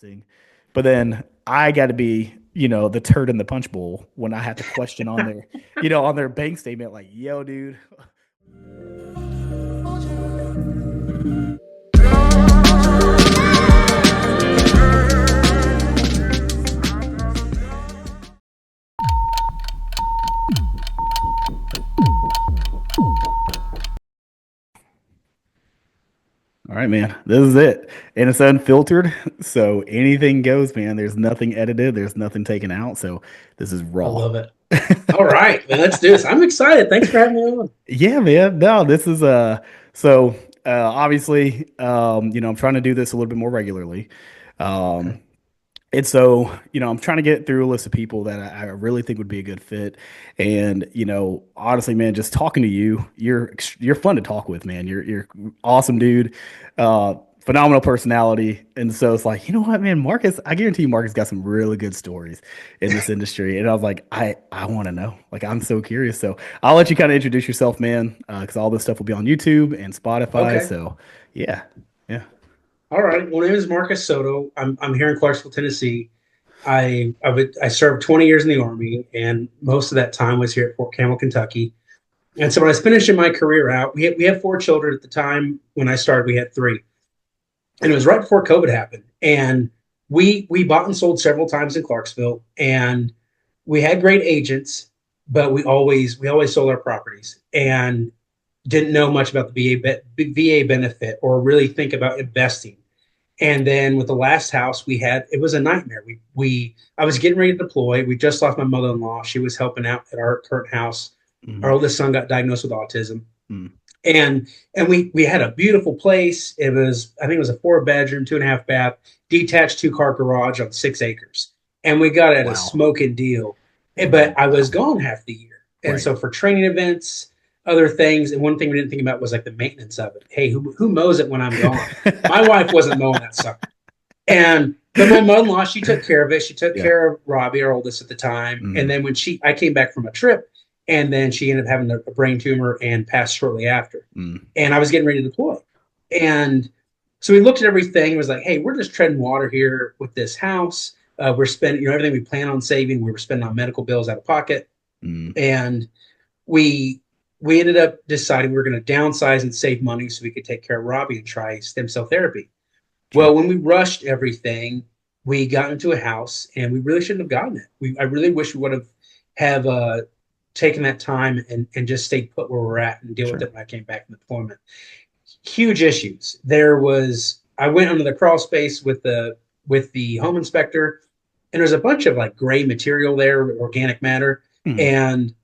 interesting. But then I got to be, the turd in the punch bowl when I have to question on their, on their bank statement, like, yo, dude. All right, man. This is it. And it's unfiltered. So anything goes, man. There's nothing edited, there's nothing taken out. So this is I raw. love it. All right, man, let's do this. I'm excited. Thanks for having me on. Yeah, man. No, this is so obviously I'm trying to do this a little bit more regularly. Okay. Um And so, I'm trying to get through a list of people that I really think would be a good fit. And, honestly, man, just talking to you, you're fun to talk with, man. You're awesome, dude. Phenomenal personality. And so it's like, you know what, man, Marcus, I guarantee you Marcus got some really good stories in this industry. And I was like, I want to know. Like, I'm so curious. So I'll let you kind of introduce yourself, man, because all this stuff will be on YouTube and Spotify. Okay. So yeah. Yeah. All right. Well, my name is Marcus Soto. I'm here in Clarksville, Tennessee. I served 20 years in the Army, and most of that time was here at Fort Campbell, Kentucky. And so when I was finishing my career out, we had four children at the time. When I started, we had three, and it was right before COVID happened. And we bought and sold several times in Clarksville, and we had great agents, but we always sold our properties and didn't know much about the VA benefit or really think about investing. And then with the last house we had, it was a nightmare. We I was getting ready to deploy. We just lost my mother-in-law. She was helping out at our current house. Our Mm, oldest son got diagnosed with autism. mm. And we had a beautiful place. It was, I think it was a four-bedroom, 2.5 bath, detached two-car garage on 6 acres. And we got it at a Wow. smoking deal. But I was Wow. gone half the year. And Right. so for training events, other things, and one thing we didn't think about was like the maintenance of it. Hey, who mows it when I'm gone? My wife wasn't mowing that sucker. And but my mother-in-law, she took care of it. She took Yeah. care of Robbie, our oldest at the time. And Mm, then I came back from a trip, and then she ended up having a brain tumor and passed shortly after. mm. And I was getting ready to deploy. And so we looked at everything and was like, hey, we're just treading water here with this house. We're spending, everything we plan on saving, we were spending on medical bills out of pocket. Mm. And we we ended up deciding we were going to downsize and save money so we could take care of Robbie and try stem cell therapy. Sure. Well, when we rushed everything, we got into a house and we really shouldn't have gotten it. I really wish we would have taken that time and just stayed put where we're at and deal with Sure. it when I came back from deployment. Huge issues. I went under the crawl space with the home inspector, and there's a bunch of like gray material there, organic matter, Mm. and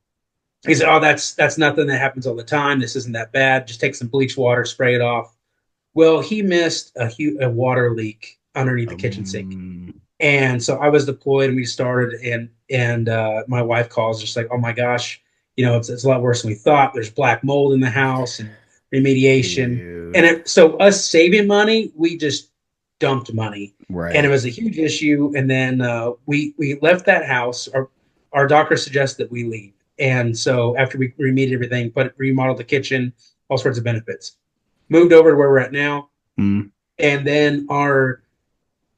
he said, "Oh, that's nothing. That happens all the time. This isn't that bad. Just take some bleach water, spray it off." Well, he missed a water leak underneath the kitchen sink, Um, and so I was deployed, and we started, and my wife calls, just like, "Oh my gosh, it's a lot worse than we thought. There's black mold in the house and remediation." dude. So us saving money, we just dumped money, and it Right. was a huge issue. And then we left that house. Our doctor suggested that we leave, and so after we remediated everything, but remodeled the kitchen, all sorts of benefits, moved over to where we're at now, Mm. and then our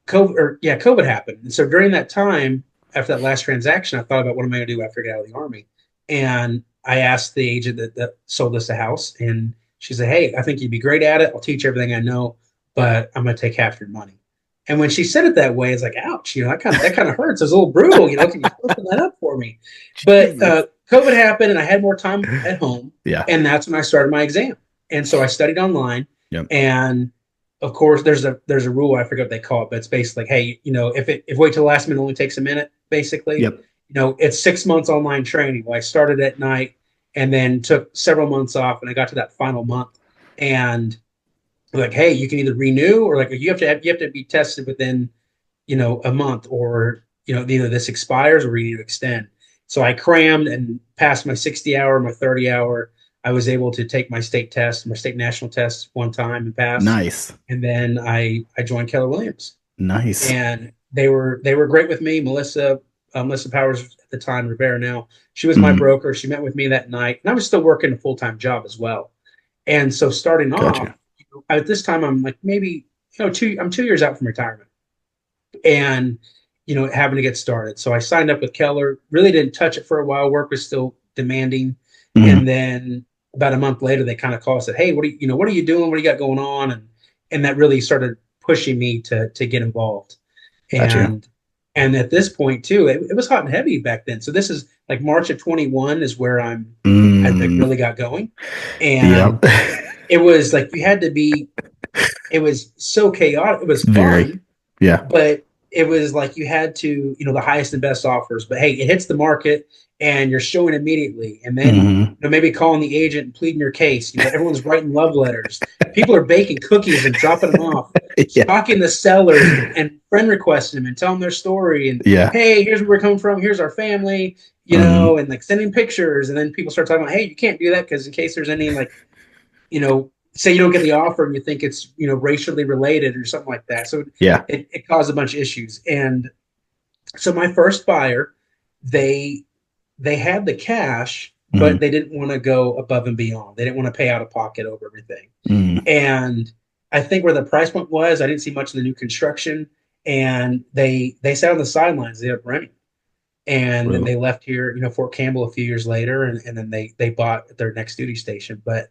COVID happened. And so during that time, after that last transaction, I thought about what am I going to do after I get out of the army. And I asked the agent that sold us the house, and she said, "Hey, I think you'd be great at it. I'll teach you everything I know, but I'm going to take half your money." And when she said it that way, it's like, ouch, that kind of hurts. It's a little brutal. Can you open that up for me? But Jesus. COVID happened, and I had more time at home, Yeah. and that's when I started my exam. And so I studied online, Yep. and of course, there's a rule, I forget what they call it, but it's basically like, hey, if wait till the last minute only takes a minute, basically, Yep. it's 6 months online training. Well, I started at night and then took several months off, and I got to that final month, and like, hey, you can either renew, or like you have to be tested within a month, or either this expires or we need to extend. So I crammed and passed my 60 hour, my 30 hour. I was able to take my state national test one time and pass. Nice. And then I joined Keller Williams, Nice. and they were great with me. Melissa Powers at the time, Rivera now, she was my Mm. broker. She met with me that night, and I was still working a full-time job as well. And so starting off, Gotcha. at this time, I'm like maybe I'm 2 years out from retirement. and having to get started. So I signed up with Keller. Really didn't touch it for a while. Work was still demanding, and Hmm. then about a month later, they kind of called and said, "Hey, what are you doing? What do you got going on?" And that really started pushing me to get involved. Got you. And at this point too, it was hot and heavy back then. So this is like March of 21 is where I like Mm, really got going, yep. and it was like you had to be. It was so chaotic. It was Very. fun, Yeah. but it was like you had to, the highest and best offers. But hey, it hits the market and you're showing immediately. And then, Hmm. maybe calling the agent and pleading your case. Everyone's writing love letters. People are baking cookies and dropping them off, Yeah. stalking the sellers and friend requesting them and telling their story. And Yeah. hey, here's where we're coming from. Here's our family, Hmm. and like sending pictures. And then people start talking about, hey, you can't do that because in case there's any like say you don't get the offer and you think it's racially related or something like that. So Yeah. it caused a bunch of issues. And so my first buyer, they they had the cash, but Hmm. they didn't want to go above and beyond. They didn't want to pay out of pocket over everything. Hmm. And I think where the price point was, I didn't see much of the new construction, and they sat on the sidelines. They ended up renting, and then Well, they left here, Fort Campbell a few years later, and then they bought their next duty station. But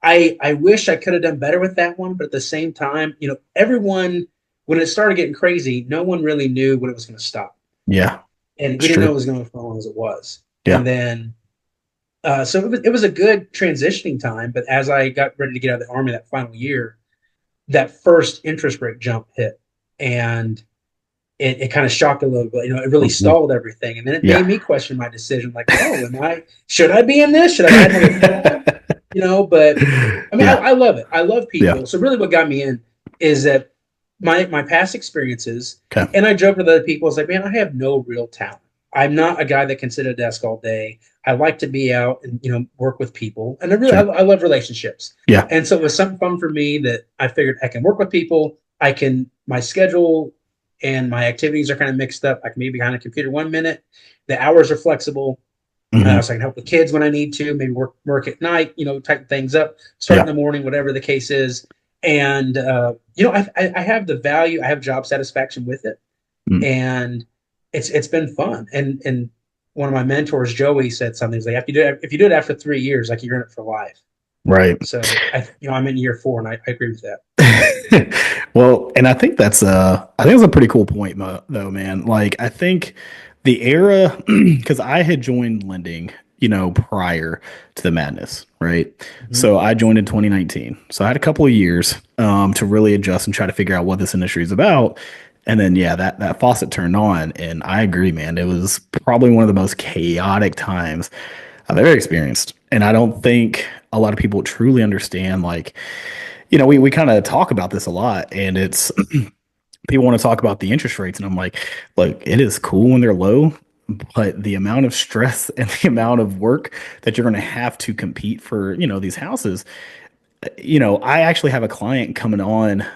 I wish I could have done better with that one. But at the same time, everyone, when it started getting crazy, no one really knew when it was going to stop, yeah. and It's we didn't know it true. was going for as long as it was. Yeah. And then so it was a good transitioning time. But as I got ready to get out of the army that final year, that first interest rate jump hit, and it kind of shocked a little bit. It really Mhm. stalled everything, and then it made Yeah. me question my decision. Like, oh, should I be in this? Should I add another job? But I mean, Yeah. I love it. I love Yeah. people. So really, what got me in is that my past experiences, Okay. and I joke with other people. It's like, man, I have no real talent. I'm not a guy that can sit at a desk all day. I like to be out and work with people, and Sure. I love relationships. Yeah. And so it was something fun for me that I figured I can work with people. My schedule and my activities are kind of mixed up. I can be behind a computer 1 minute. The hours are flexible. Hmm. So I can help with kids when I need to, maybe work at night, tighten things up, start in Yeah. the morning, whatever the case is. And I have the value, I have job satisfaction with it, Mm. and it's been fun. And one of my mentors, Joey, said something. He's like, if you do it after 3 years, like you're in it for life. Right. So I'm in year 4, and I agree with that. Well, and I think it's a pretty cool point, though, man. Like, I think the era, because I had joined lending, prior to the madness, right? Mm-hmm. So I joined in 2019. So I had a couple of years to really adjust and try to figure out what this industry is about. And then, yeah, that faucet turned on, and I agree, man. It was probably one of the most chaotic times I've ever experienced, and I don't think a lot of people truly understand, like, we kind of talk about this a lot, and it's people want to talk about the interest rates, and I'm like, it is cool when they're low, but the amount of stress and the amount of work that you're going to have to compete for, these houses. I actually have a client coming on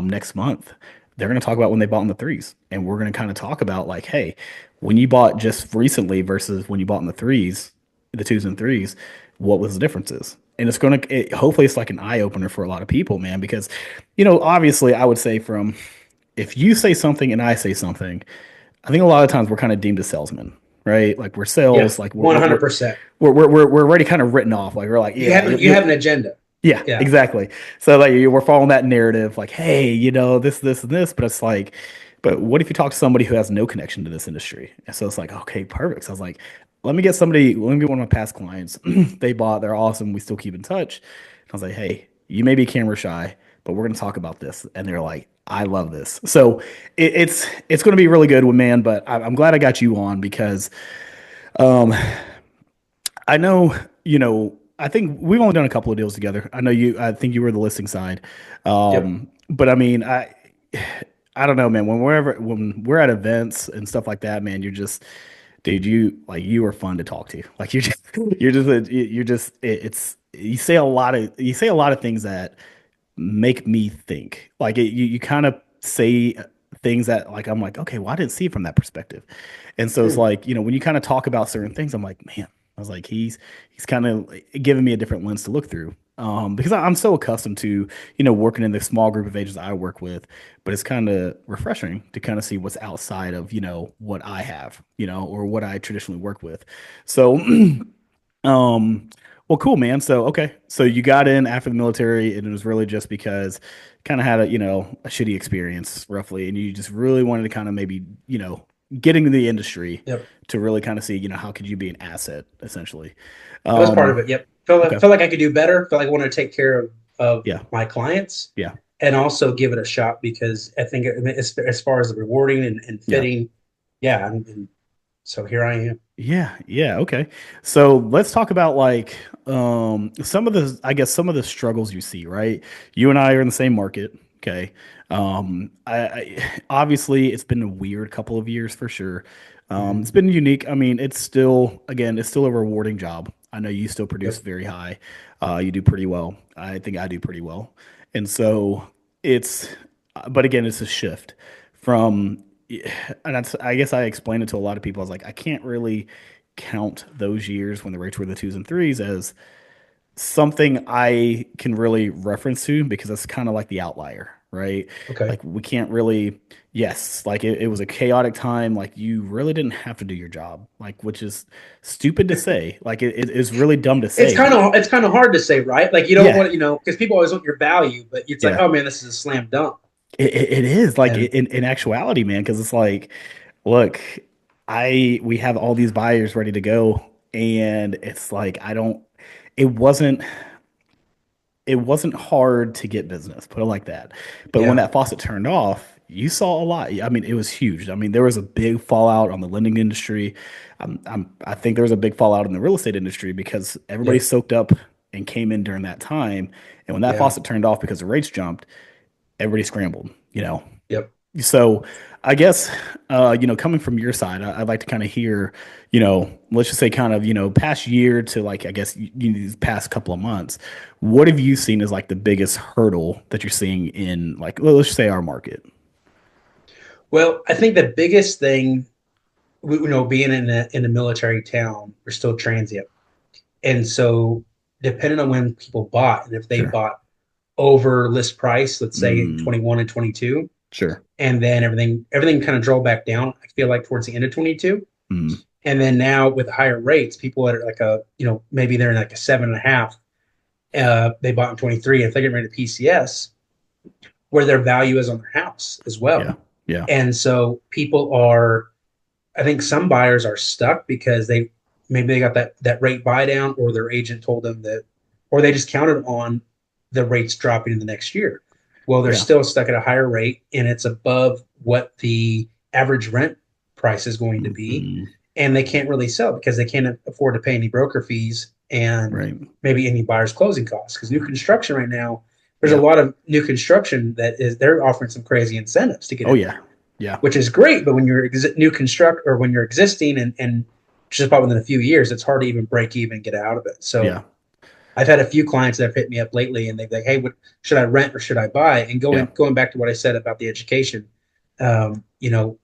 next month. They're going to talk about when they bought in the threes, and we're going to kind of talk about like, hey, when you bought just recently versus when you bought in the threes, the twos and threes, what was the differences? And hopefully it's like an eye opener for a lot of people, man, because obviously I would say from if you say something and I say something, I think a lot of times we're kind of deemed as salesmen, right? Like we're Yeah, sales, like we're we're we're 100%. we're already kind of written off. Like we're like, yeah, You have an agenda. yeah, Yeah. exactly. So like we're following that narrative, like, hey, this, and this, but it's like, but what if you talk to somebody who has no connection to this industry? And so it's like, okay, perfect. So I was like, let me get one of my past clients. They're awesome. We still keep in touch. And I was like, hey, you may be camera shy, but we're gonna talk about this. And they're like, I love this. So it's gonna be really good with man. But I'm glad I got you on because um, I know, I think we've only done a couple of deals together. I think you were the listing side. Yep. But I mean, I don't know, man. When we're at events and stuff like that, man, dude, you are fun to talk to. Like you're just, you say a lot of things that make me think. Like you kind of say things that like I'm like, okay, well, I didn't see it from that perspective. And so it's Hmm. like, when you kind of talk about certain things, I'm like, man, I was like, he's kind of giving me a different lens to look through. Because I'm so accustomed to, working in the small group of agents I work with, but it's kind of refreshing to kind of see what's outside of, what I have, or what I traditionally work with. So, um, well, cool, man. So, okay. So you got in after the military and it was really just because kind of had a shitty experience roughly. And you just really wanted to kind of maybe, get into the industry Yep. to really kind of see, how could you be an asset essentially. That was part of Um, it. Yep. Felt, okay. felt like I could do better. Felt like I wanted to take care of Yeah. my clients Yeah. and also give it a shot because I think as far as the rewarding and Yeah. fitting, yeah. And so here I am. Yeah, yeah, okay. So let's talk about like some of the some of the struggles you see, right? You and I are in the same market, okay? I obviously it's been a weird couple of years for sure. It's Mhm. been unique. I mean, it's still a rewarding job. I know you still produce Yep. very high. You do pretty well. I think I do pretty well. And so it's but again, it's a shift from and I guess I explained it to a lot of people. I was like, I can't really count those years when the rates were the twos and threes as something I can really reference to because that's kind of like the outlier, right? Okay. Like we can't really, yes, like it was a chaotic time. Like you really didn't have to do your job, like which is stupid to say. Like it is really dumb to say, but It's kind of hard to say, right? Like you don't yeah, want because people always want your value, but it's like, yeah, oh man, this is a slam dunk. it is like And in actuality, man, because it's like, look, we have all these buyers ready to go, and it's like I don't. It wasn't it wasn't hard to get business, put it like that. But when yeah, that faucet turned off, you saw a lot. I mean, it was huge. I mean, there was a big fallout on the lending industry. I think there was a big fallout in the real estate industry because everybody yep, soaked up and came in during that time. And when that yeah, faucet turned off because the rates jumped, everybody scrambled. yep. So I guess, coming from your side, I'd like to kind of hear, let's just say kind of, past year to like, I guess, these past couple of months, what have you seen as like the biggest hurdle that you're seeing in like, let's just say our market? Well, I think the biggest thing, being in a military town, we're still transient, and so depending on when people bought, and if they Sure. bought over list price, let's say in Mm, 21 and 22, sure. and then everything kind of drove back down. I feel like towards the end of 22, Mm, and then now with higher rates, people are like maybe they're in like a 7.5. They bought in 23. If they get rid of PCS, where their value is on their house as well. yeah. Yeah. And so people are, I think some buyers are stuck because they got that rate buy down, or their agent told them that, or they just counted on the rates dropping in the next year. Well, they're Yeah. still stuck at a higher rate and it's above what the average rent price is going to be. Mm, And they can't really sell because they can't afford to pay any broker fees and right. maybe any buyer's closing costs. Because new construction right now, there's a Yeah. lot of new construction they're offering some crazy incentives to get Oh, in there, yeah. Yeah. which is great. But when you're new construct, or when you're existing and just about within a few years, it's hard to even break even and get out of it. So Yeah. I've had a few clients that have hit me up lately, and they're like, "Hey, should I rent or should I buy?" And Yeah. going back to what I said about the education, um, you know,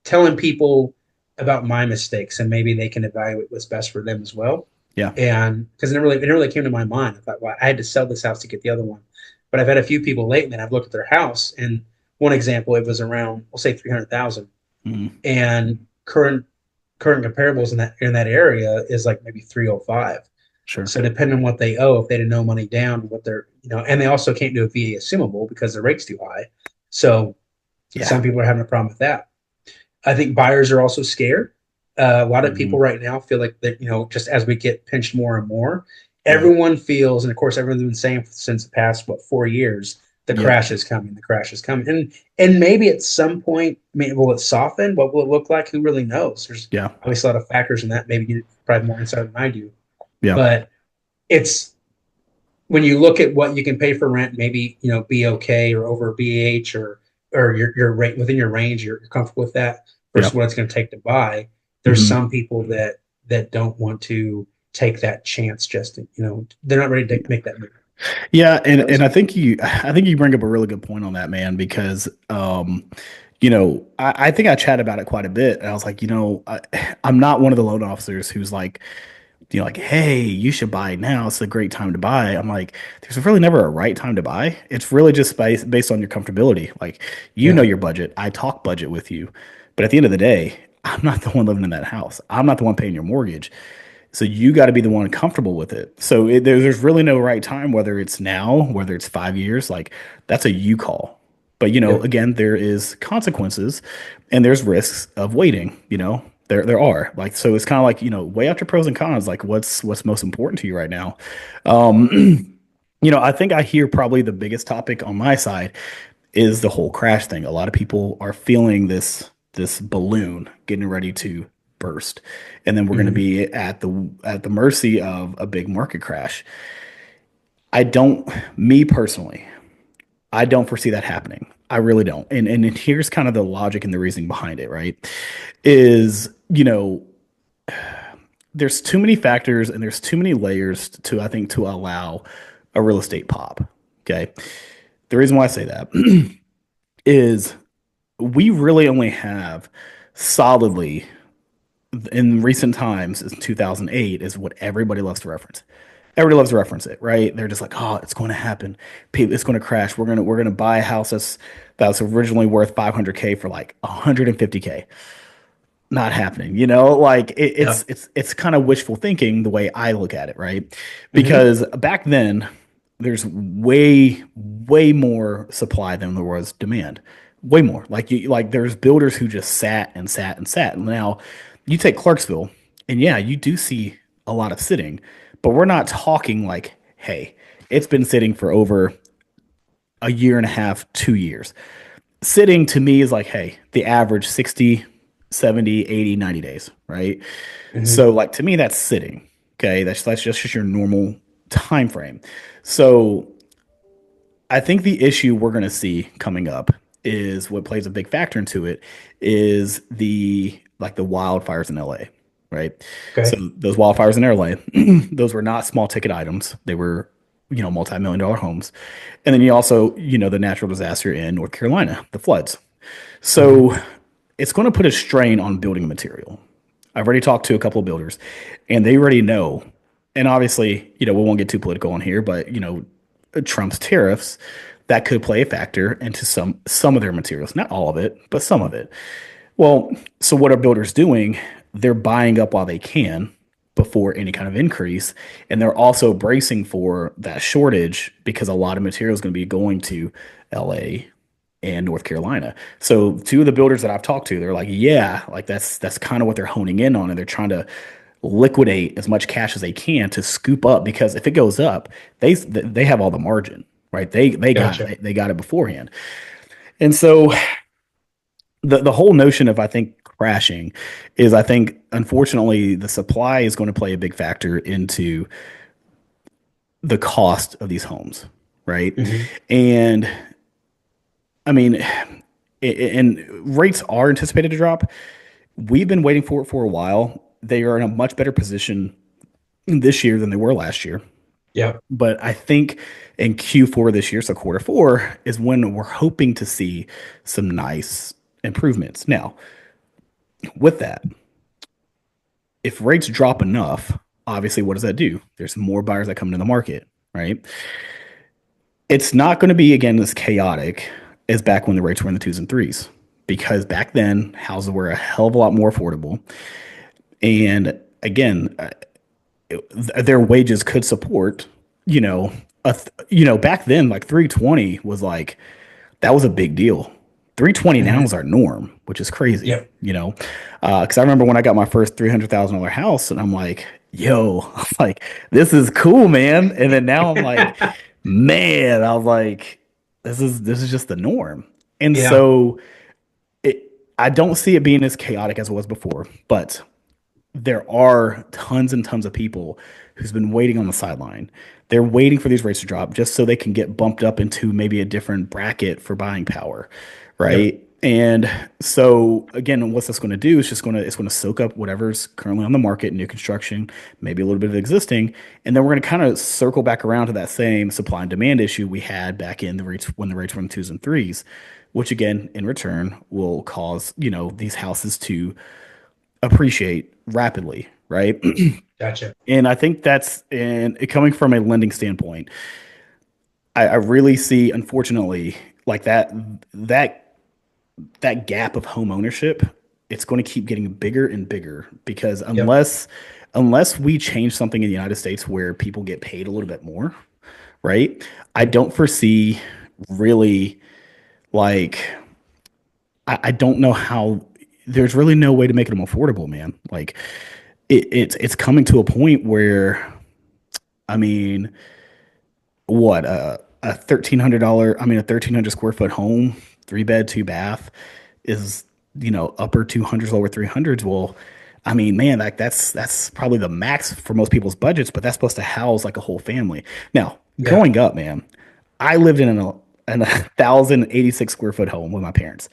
telling people about my mistakes, and maybe they can evaluate what's best for them as well. Yeah. And because it never really came to my mind. I thought, well, I had to sell this house to get the other one. But I've had a few people lately, and I've looked at their house, and one example, it was around, we'll say 300,000, Mm, and current comparables in that area is like maybe 305. sure. So depending on what they owe, if they didn't know money down, what they're, and they also can't do a VA assumable because the rate's too high. So Yeah. some people are having a problem with that. I think buyers are also scared. A lot of people Mm, right now feel like that, just as we get pinched more and more, yeah. everyone feels, and of course, everyone's been saying since the past, 4 years, the Yep. crash is coming, the crash is coming. And maybe at some point, maybe will it soften? What will it look like? Who really knows? There's Yeah. obviously a lot of factors in that. Maybe you probably more insight than I do. Yeah. But it's when you look at what you can pay for rent, maybe be okay or over BH, or your rate within your range, you're comfortable with that versus Yep. what it's going to take to buy. There's Hmm. some people that don't want to take that chance. Just they're not ready to make that move. Yeah, and Those, I think you bring up a really good point on that, man, because I think I chat about it quite a bit. And I was like, I'm not one of the loan officers who's like like, hey, you should buy now. It's a great time to buy. I'm like, there's really never a right time to buy. It's really just based on your comfortability. Like, you know Yeah. your budget. I talk budget with you. But at the end of the day, I'm not the one living in that house. I'm not the one paying your mortgage. So you got to be the one comfortable with it. So there's really no right time, whether it's now, whether it's 5 years, like that's a you call. But Yep. again, there is consequences and there's risks of waiting, there are like, so it's kind of like, weigh out your pros and cons, like what's most important to you right now. I think I hear probably the biggest topic on my side is the whole crash thing. A lot of people are feeling this balloon getting ready to burst, and then we're going to Hmm. be at the mercy of a big market crash. I don't, me personally, I don't foresee that happening. I really don't. And here's kind of the logic and the reasoning behind it, right? Is, there's too many factors and there's too many layers to, I think, to allow a real estate pop. Okay. The reason why I say that is we really only have solidly in recent times is 2008 is what everybody loves to reference. Everybody loves to reference it, right? They're just like, oh, it's going to happen. It's going to crash. We're gonna buy a house that's originally worth 500K for like 150K. Not happening, like Yeah. it's kind of wishful thinking the way I look at it, right? Hmm. Because back then there's way more supply than there was demand. Way more. Like there's builders who just sat and sat and sat. Now you take Clarksville, and yeah, you do see a lot of sitting, but we're not talking like, hey, it's been sitting for over a year and a half, 2 years. Sitting to me is like, hey, the average 60, 70, 80, 90 days, right? Hmm. So like to me, that's sitting. Okay. That's just your normal time frame. So I think the issue we're going to see coming up is what plays a big factor into it is the wildfires in LA, right? So Okay. those wildfires in LA, those were not small ticket items. They were, multi-million dollar homes. And then you also, the natural disaster in North Carolina, the floods. Hmm. So it's going to put a strain on building material. I've already talked to a couple of builders and they already know. And obviously, we won't get too political on here, but Trump's tariffs that could play a factor into some of their materials, not all of it, but some of it. Well, so what are builders doing? They're buying up while they can before any kind of increase, and they're also bracing for that shortage because a lot of material is going to be going to LA and North Carolina. So two of the builders that I've talked to, they're like, yeah, like that's kind of what they're honing in on, and they're trying to liquidate as much cash as they can to scoop up because if it goes up, they have all the margin, right? They got Gotcha. it. They got it beforehand. And so the whole notion of I think crashing is I think unfortunately the supply is going to play a big factor into the cost of these homes, right? Hmm. And I mean, and rates are anticipated to drop. We've been waiting for it for a while. They are in a much better position this year than they were last year. Yep. But I think in Q4 this year, so quarter four, is when we're hoping to see some nice improvements. Now, with that, if rates drop enough, obviously, what does that do? There's more buyers that come into the market, right? It's not going to be, again, as chaotic as back when the rates were in the twos and threes, because back then, houses were a hell of a lot more affordable. And again, their wages could support, back then, like 320 was like, that was a big deal. 320 now Hmm. is our norm, which is crazy, Yep. Because I remember when I got my first $300,000 house, and I'm like, yo, I'm like, this is cool, man. And then now I'm like, man, I was like, this is just the norm. And Yeah. so I don't see it being as chaotic as it was before, but there are tons and tons of people who's been waiting on the sideline. They're waiting for these rates to drop just so they can get bumped up into maybe a different bracket for buying power, Yep. right? And so again, what's this going to do? It's going to soak up whatever's currently on the market, new construction, maybe a little bit of existing, and then we're going to kind of circle back around to that same supply and demand issue we had back in the rates when the rates were in twos and threes, which again, in return, will cause these houses to appreciate rapidly. right? Gotcha. And I think that's and coming from a lending standpoint, I really see, unfortunately, like that that gap of home ownership, it's going to keep getting bigger and bigger because Yep. unless we change something in the United States where people get paid a little bit more, right? I don't foresee really like I don't know how there's really no way to make them affordable, man. Like it's coming to a point where I mean, what a $1,300 I mean a 1,300 square foot home, 3 bed, 2 bath is upper 200s, lower 300s. Well, I mean, man, like that's probably the max for most people's budgets, but that's supposed to house like a whole family. Now, Yeah. growing up, man, I lived in a 1,086 square foot home with my parents.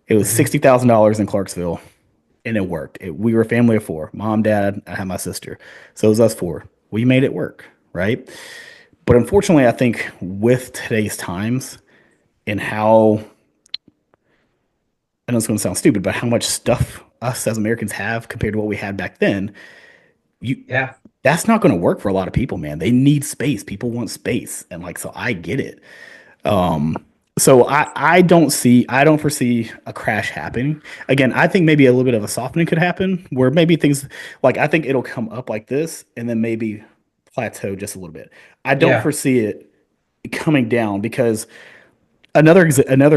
It was Hmm. $60,000 in Clarksville, and it worked. We were a family of four: mom, dad, I had my sister, so it was us four. We made it work, right? But unfortunately, I think with today's times and how I know it's going to sound stupid, but how much stuff us as Americans have compared to what we had back then, you Yeah. that's not going to work for a lot of people, man. They need space. People want space, and like so, I get it. Um, so I don't foresee a crash happening. Again, I think maybe a little bit of a softening could happen where maybe things like I think it'll come up like this and then maybe plateau just a little bit. I don't Yeah. foresee it coming down because another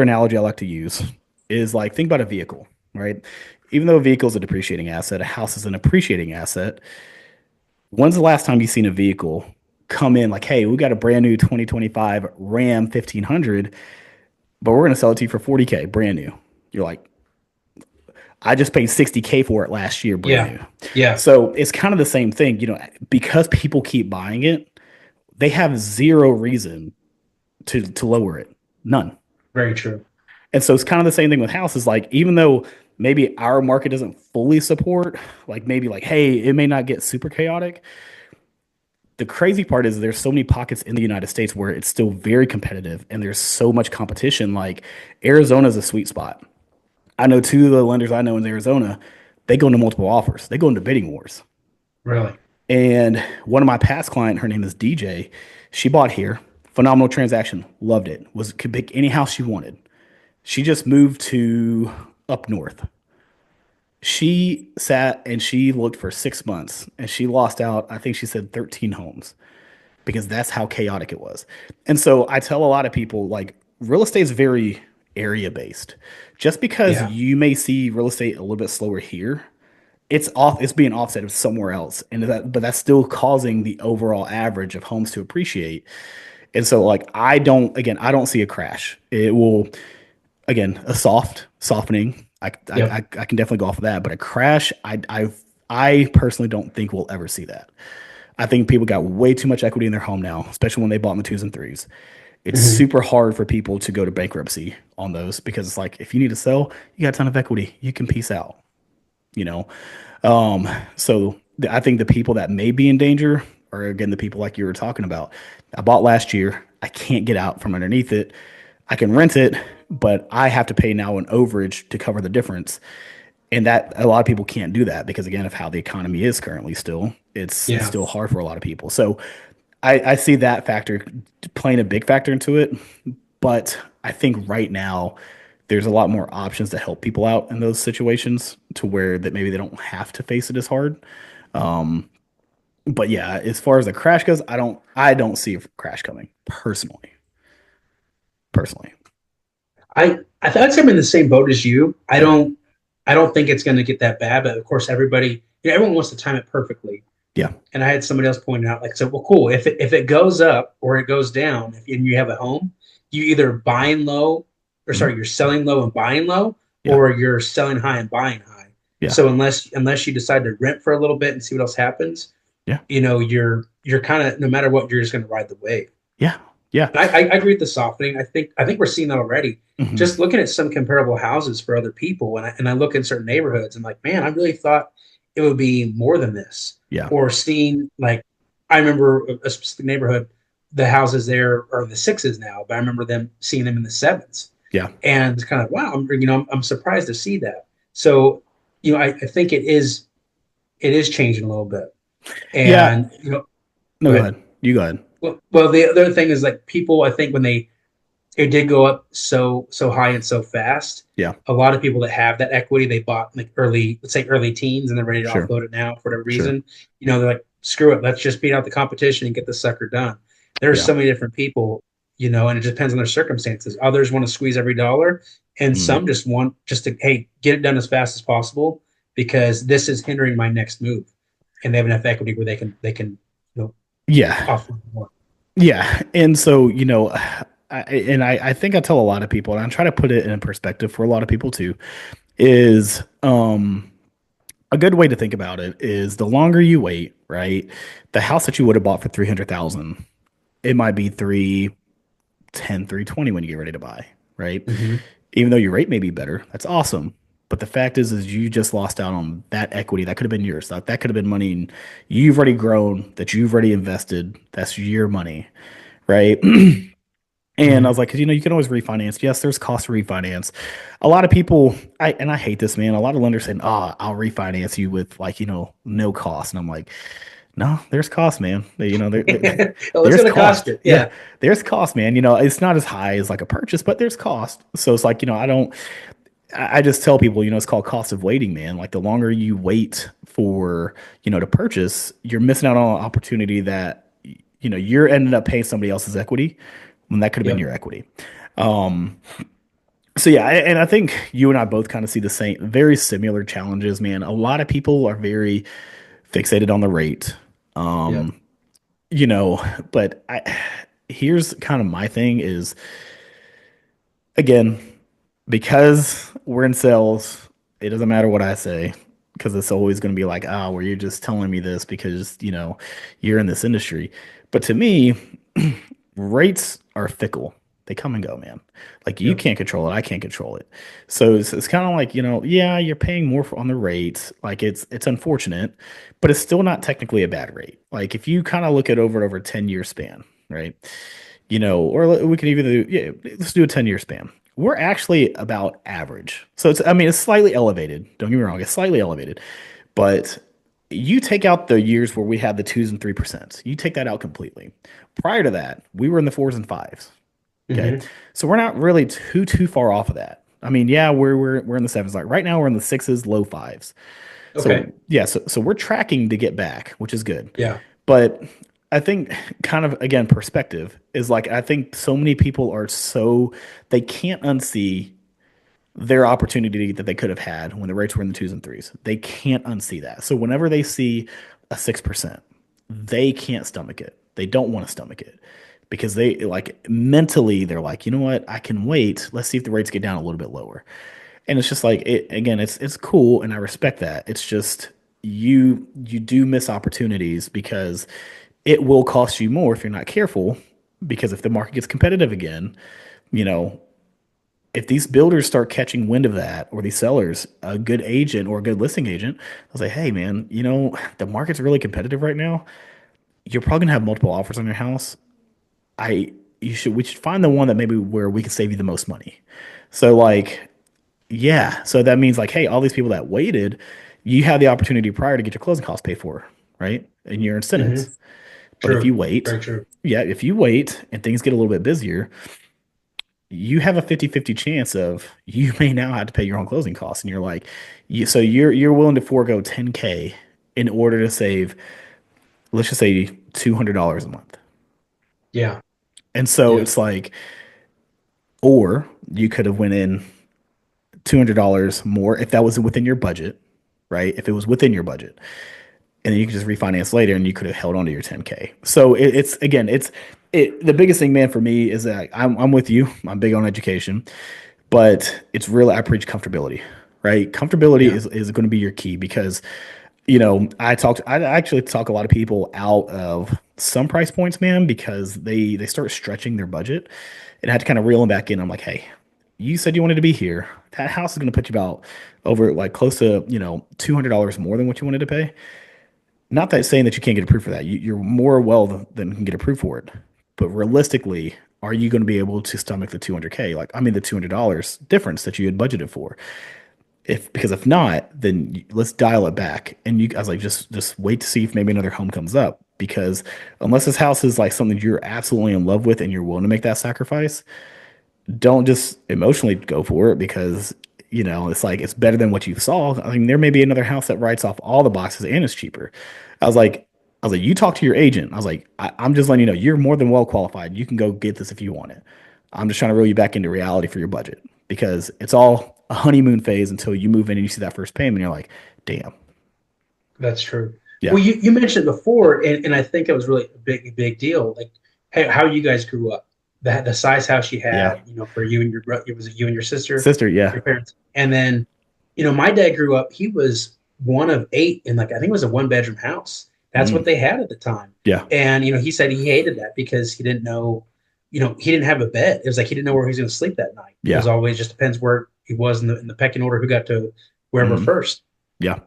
analogy I like to use is like think about a vehicle, right? Even though a vehicle is a depreciating asset, a house is an appreciating asset. When's the last time you seen a vehicle come in like, hey, we got a brand new 2025 Ram 1500, but we're going to sell it to you for 40K, brand new. You're like, I just paid 60K for it last year, brand Yeah. new. Yeah. So it's kind of the same thing, because people keep buying it, they have zero reason to lower it, none. Very true. And so it's kind of the same thing with houses. Like, even though maybe our market doesn't fully support, like maybe like, hey, it may not get super chaotic. The crazy part is there's so many pockets in the United States where it's still very competitive and there's so much competition. Like Arizona is a sweet spot. I know two of the lenders I know in Arizona, they go into multiple offers. They go into bidding wars. Really. And one of my past client, her name is DJ. She bought here, phenomenal transaction, loved it. Could pick any house she wanted. She just moved to up north. She sat and she looked for 6 months and she lost out, I think she said 13 homes because that's how chaotic it was. And so I tell a lot of people like real estate is very area based. Just because Yeah. you may see real estate a little bit slower here, it's being offset of somewhere else. And but that's still causing the overall average of homes to appreciate. And so like I don't see a crash. It will again, a softening. Yep. I can definitely go off of that, but a crash, I personally don't think we'll ever see that. I think people got way too much equity in their home now, especially when they bought in the twos and threes. It's Hmm. super hard for people to go to bankruptcy on those because it's like if you need to sell, you got a ton of equity, you can peace out. You know, so I think the people that may be in danger are again the people like you were talking about. I bought last year. I can't get out from underneath it. I can rent it, but I have to pay now an overage to cover the difference. And that a lot of people can't do that because again of how the economy is currently still, it's Yeah. still hard for a lot of people. So I see that factor playing a big factor into it. But I think right now there's a lot more options to help people out in those situations to where that maybe they don't have to face it as hard. But yeah, as far as the crash goes, I don't see a crash coming personally. Personally. I thought I'm in the same boat as you. Yeah. I don't think it's going to get that bad, but of course everybody, everyone wants to time it perfectly. Yeah. And I had somebody else point out, like, so well, cool. If it goes up or it goes down, and you have a home, you either buying low, or Mhm. sorry, you're selling low and buying low, Yeah. or you're selling high and buying high. Yeah. So unless you decide to rent for a little bit and see what else happens, Yeah. you're kind of no matter what, you're just going to ride the wave. Yeah. Yeah. And I agree with the softening. I think we're seeing that already. Hmm. Just looking at some comparable houses for other people, and I look in certain neighborhoods, and like, man, I really thought it would be more than this. Yeah. Or seeing like, I remember a specific neighborhood, the houses there are in the sixes now, but I remember them seeing them in the sevens, Yeah. and it's kind of wow. I'm surprised to see that. So, I think it is. it is changing a little bit. Yeah. And No, go go ahead. ahead. You go ahead. Well, the other thing is like people, I think when it did go up so high and so fast, Yeah. a lot of people that have that equity they bought like early, let's say early teens, and they're ready to Sure. offload it now for whatever Sure. reason. They're like, screw it, let's just beat out the competition and get the sucker done. There's Yeah. so many different people, and it just depends on their circumstances. Others want to squeeze every dollar, and Mm. some just want just to get it done as fast as possible because this is hindering my next move, and they have enough equity where they can Yeah. offload more. Yeah. And so, I think I tell a lot of people, and I try to put it in perspective for a lot of people too, is a good way to think about it is the longer you wait, right? The house that you would have bought for 300,000, it might be 310, 320 when you get ready to buy, right? Hmm. Even though your rate may be better, that's awesome. But the fact is you just lost out on that equity. That could have been yours. That could have been money you've already grown, that you've already invested. That's your money, right? And I was Hmm. like, 'cause, you can always refinance. Yes, there's cost to refinance. A lot of people, I hate this, man. A lot of lenders saying, "Oh, I'll refinance you with like, no cost." And I'm like, no, there's cost, man. Well, it's There's going to cost cost. it. Yeah, Yeah. there's cost, man. It's not as high as like a purchase, but there's cost. So it's like, I don't. I just tell people, it's called cost of waiting, man. Like the longer you wait for, to purchase, you're missing out on an opportunity that, you're ending up paying somebody else's equity when that could have been Yep. your equity. Um, so yeah, and I think you and I both kind of see the same, very similar challenges, man. A lot of people are very fixated on the rate. Yep. Um, you know, but here's kind of my thing is again, because we're in sales, it doesn't matter what I say because it's always going to be like, oh, well, you're just telling me this because, you're in this industry. But to me, rates are fickle. They come and go, man. Like you Yep. can't control it. I can't control it. So it's kind of like, yeah, you're paying more on the rate. Like it's unfortunate, but it's still not technically a bad rate. Like if you kind of look at over 10-year span, right? Or we could even do, yeah, let's do a 10-year span. We're actually about average. So it's slightly elevated. Don't get me wrong, it's slightly elevated. But you take out the years where we had the 2s and 3%. You take that out completely. Prior to that, we were in the 4s and 5s. Okay. Hmm. So we're not really too far off of that. I mean, yeah, we're in the sevens. Like right now we're in the sixes, low fives. So Okay. yeah, so we're tracking to get back, which is good. Yeah. But I think kind of again perspective is like I think so many people are they can't unsee their opportunity that they could have had when the rates were in the 2s and 3s. They can't unsee that. So whenever they see a 6%, they can't stomach it. They don't want to stomach it because they like mentally they're like, you know what, I can wait. Let's see if the rates get down a little bit lower. And it's just like it again, it's cool and I respect that. It's just you do miss opportunities because it will cost you more if you're not careful because if the market gets competitive again, you know, if these builders start catching wind of that or these sellers, a good agent or a good listing agent, they'll say, "Hey man, the market's really competitive right now. You're probably gonna have multiple offers on your house. I we should find the one that maybe where we can save you the most money." So like yeah. So that means like, hey, all these people that waited, you had the opportunity prior to get your closing costs paid for, right? And your Hmm. incentives. But if you True. wait, Very true. yeah, if you wait and things get a little bit busier, you have a 50-50 chance of you may now have to pay your own closing costs. And you're like, so you're willing to forego 10K in order to save, let's just say $200 a month. Yeah. And so Yeah. it's like, or you could have went in $200 more if that was within your budget, right? If it was within your budget, and then you could just refinance later, and you could have held on to your 10K. So it's again, the biggest thing, man, for me is that I'm with you. I'm big on education, but it's really I preach comfortability, right? Comfortability Yeah. is going to be your key because I actually talk a lot of people out of some price points, man, because they start stretching their budget, and I had to kind of reel them back in. I'm like, hey, you said you wanted to be here. That house is going to put you about over like close to $200 more than what you wanted to pay. Not that saying that you can't get approved for that. You're more well than can get approved for it. But realistically, are you going to be able to stomach the 200K? Like, I mean, the $200 difference that you had budgeted for. If not, then let's dial it back. And I was like, just wait to see if maybe another home comes up. Because unless this house is like something you're absolutely in love with and you're willing to make that sacrifice, don't just emotionally go for it because it's like it's better than what you saw. I mean, there may be another house that writes off all the boxes and is cheaper. I was like, you talk to your agent. I was like, I'm just letting you know you're more than well qualified. You can go get this if you want it. I'm just trying to reel you back into reality for your budget because it's all a honeymoon phase until you move in and you see that first payment. And you're like, damn, That's true. yeah, Well, you mentioned before, and I think it was really a big deal, like how you guys grew up, the size house you yeah, had, for you and your brother, it was you and your sister, sister, yeah, your parents, and then, my dad grew up. He was one of eight in like I think it was a one-bedroom house. That's what mm, they had at the time, yeah, and he said he hated that because he didn't know, he didn't have a bed. It was like he didn't know where he was going to sleep that night. It was yeah, always just depends where he was in the pecking order, who got to wherever mm, first. yeah,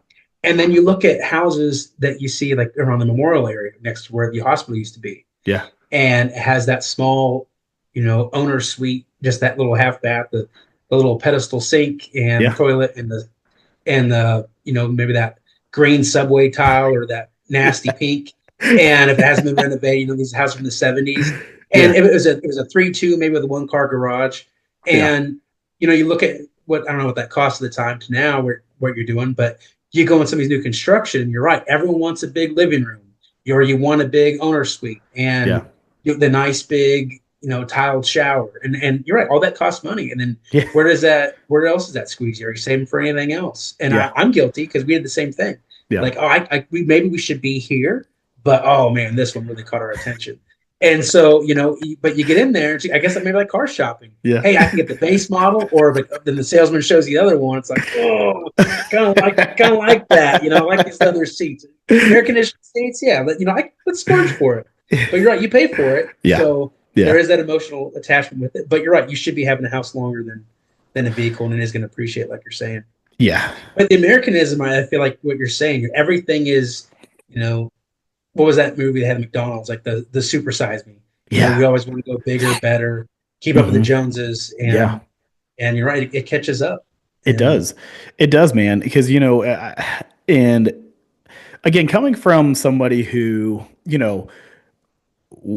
And then you look at houses that you see like around the memorial area next to where the hospital used to be, yeah, and it has that small, owner's suite, just that little half bath, the little pedestal sink and yeah, toilet, and the maybe that green subway tile or that nasty pink. And if it hasn't been renovated, these houses from the '70s, and yeah, it was a 3-2 maybe with a one-car garage. yeah, And you look at what I don't know what that cost at the time to now what you're doing, but you go in some of these new construction, you're right. Everyone wants a big living room, or you want a big owner suite, and yeah, the nice big tiled shower, and you're right. All that costs money, and then yeah, where else is that squeeze? Are you saving for anything else? And yeah, I'm guilty because we had the same thing. yeah, Like, oh, maybe we should be here, but oh man, this one really caught our attention. And so, but you get in there, I guess maybe like car shopping. yeah. Hey, I can get the base model, or but then the salesman shows the other one. It's like, oh, kind of like that. I like these other seats, air conditioned seats. Yeah, but let's splurge for it. But you're right, you pay for it, Yeah. so there Yeah. is that emotional attachment with it. But you're right, you should be having a house longer than a vehicle, and it is going to appreciate, like you're saying. Yeah. But the Americanism, I feel like what you're saying, everything is, what was that movie that had McDonald's, like the Super Size Me? We Yeah. always want to go bigger, better, keep up with the Hmm. Joneses, Yeah. and you're right, it catches up. It And does. It does, man. Because, and again, coming from somebody who,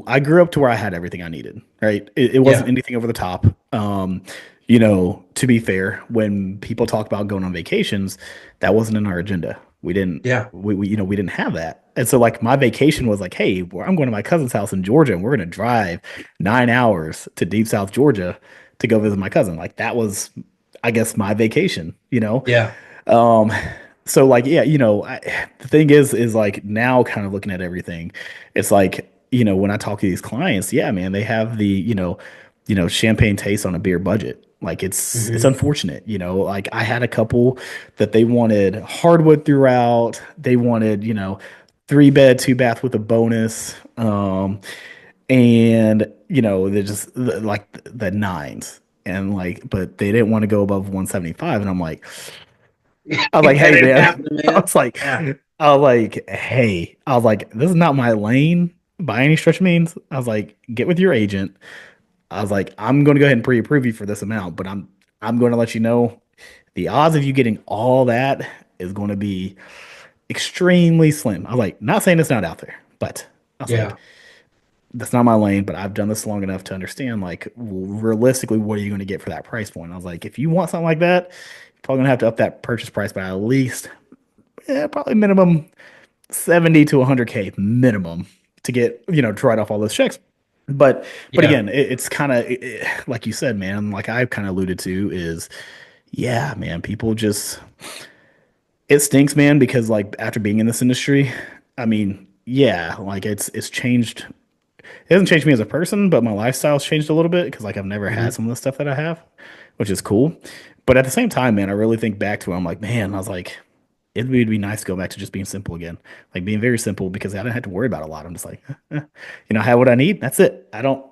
I grew up to where I had everything I needed, right? It wasn't yeah, anything over the top. To be fair, when people talk about going on vacations, that wasn't in our agenda. We didn't, yeah, we didn't have that. And so like my vacation was like, hey, I'm going to my cousin's house in Georgia and we're going to drive 9 hours to deep South Georgia to go visit my cousin. Like that was, I guess, my vacation. yeah, Um, so like, yeah, the thing is like now kind of looking at everything, it's like, when I talk to these clients, yeah, man, they have the, champagne taste on a beer budget. Like it's hmm, unfortunate, like I had a couple that they wanted hardwood throughout. They wanted, 3 bed, 2 bath with a bonus. And they're just like the nines and like, but they didn't want to go above 175. And I'm like, I was like, that hey ain't man. happening, man. Yeah, I was like, this is not my lane by any stretch of means. I was like, get with your agent. I was like, I'm going to go ahead and pre-approve you for this amount, but I'm going to let you know the odds of you getting all that is going to be extremely slim. I was like, not saying it's not out there, but I was like, yeah. that's not my lane, but I've done this long enough to understand, like, realistically, what are you going to get for that price point? I was like, if you want something like that, you're probably going to have to up that purchase price by at least, probably minimum 70 to 100K minimum to get, to write off all those checks. But Yeah. again, it's kind of like you said, man, like I kind of alluded to is, yeah, man, people just, it stinks, man, because like after being in this industry, I mean, yeah, like it's changed. It hasn't changed me as a person, but my lifestyle's changed a little bit because like I've never had Hmm. some of the stuff that I have, which is cool. But at the same time, man, I really think back to it. I'm like, man, I was like, it'd be nice to go back to just being simple again, like being very simple because I didn't have to worry about a lot. I'm just like, I have what I need. That's it. I don't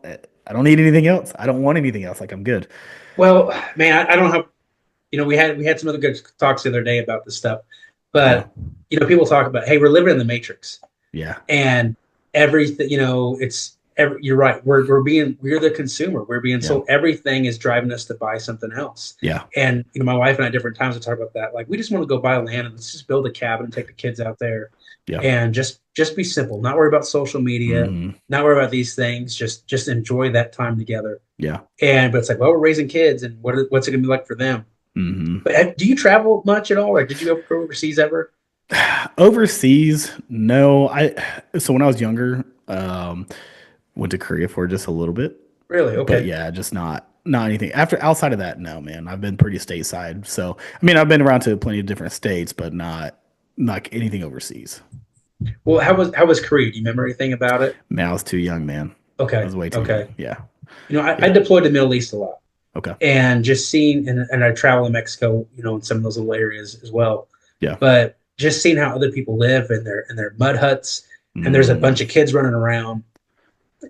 need anything else. I don't want anything else. Like I'm good. Well, man, I don't know. We had some other good talks the other day about this stuff, Yeah, but people talk about, hey, we're living in the matrix, yeah, and everything, it's you're right. We're the consumer. We're being Yeah. sold. Everything is driving us to buy something else. Yeah. And my wife and I, different times, we talk about that. Like, we just want to go buy land and let's just build a cabin and take the kids out there, Yeah. and just be simple. Not worry about social media. Hmm. Not worry about these things. Just enjoy that time together. Yeah. But it's like, well, we're raising kids, and what's it gonna be like for them? Hmm. But do you travel much at all? Like, did you ever go overseas ever? Overseas, no. So when I was younger, went to Korea for just a little bit, Really? but Okay. yeah, just not anything. After outside of that, no, man. I've been pretty stateside. So I mean, I've been around to plenty of different states, but not anything overseas. Well, how was Korea? Do you remember anything about it? Man, I was too young, man. I Okay. was way too young. Okay. Yeah. I Yeah. deployed to the Middle East a lot, Okay. and just seeing, and I travel in Mexico, in some of those little areas as well. Yeah. But just seeing how other people live in their mud huts, and there's a Mm, bunch of kids running around,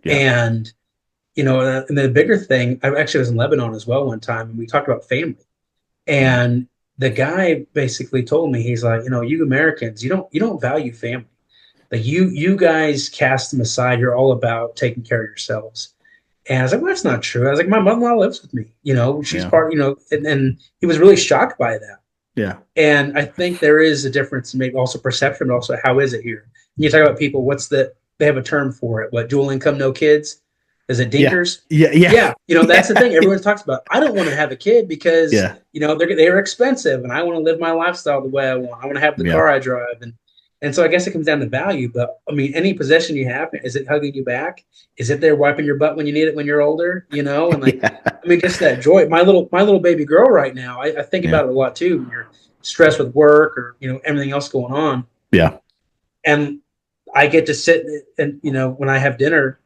yeah. and and the bigger thing, I actually was in Lebanon as well one time, and we talked about family, Mm, and the guy basically told me, he's like, you Americans, you don't value family. Like, you guys cast them aside. You're all about taking care of yourselves. And I was like, well, that's not true. I was like, my mother-in-law lives with me. She's yeah. part, and he was really shocked by that. Yeah. And I think there is a difference in maybe also perception, but also how is it here? And you talk about people, they have a term for it. What, dual income, no kids? Is it Yeah. dinkers? Yeah. Yeah. Yeah, that's the thing. Everyone talks about. I don't want to have a kid because Yeah. they're expensive, and I want to live my lifestyle the way I want. I want to have the Yeah. car I drive, and so I guess it comes down to value. But I mean, any possession you have, is it hugging you back? Is it there wiping your butt when you need it when you're older? And like, Yeah. I mean, just that joy. My little baby girl right now. I think Yeah. about it a lot too. When you're stressed with work or everything else going on, Yeah. and I get to sit and when I have dinner,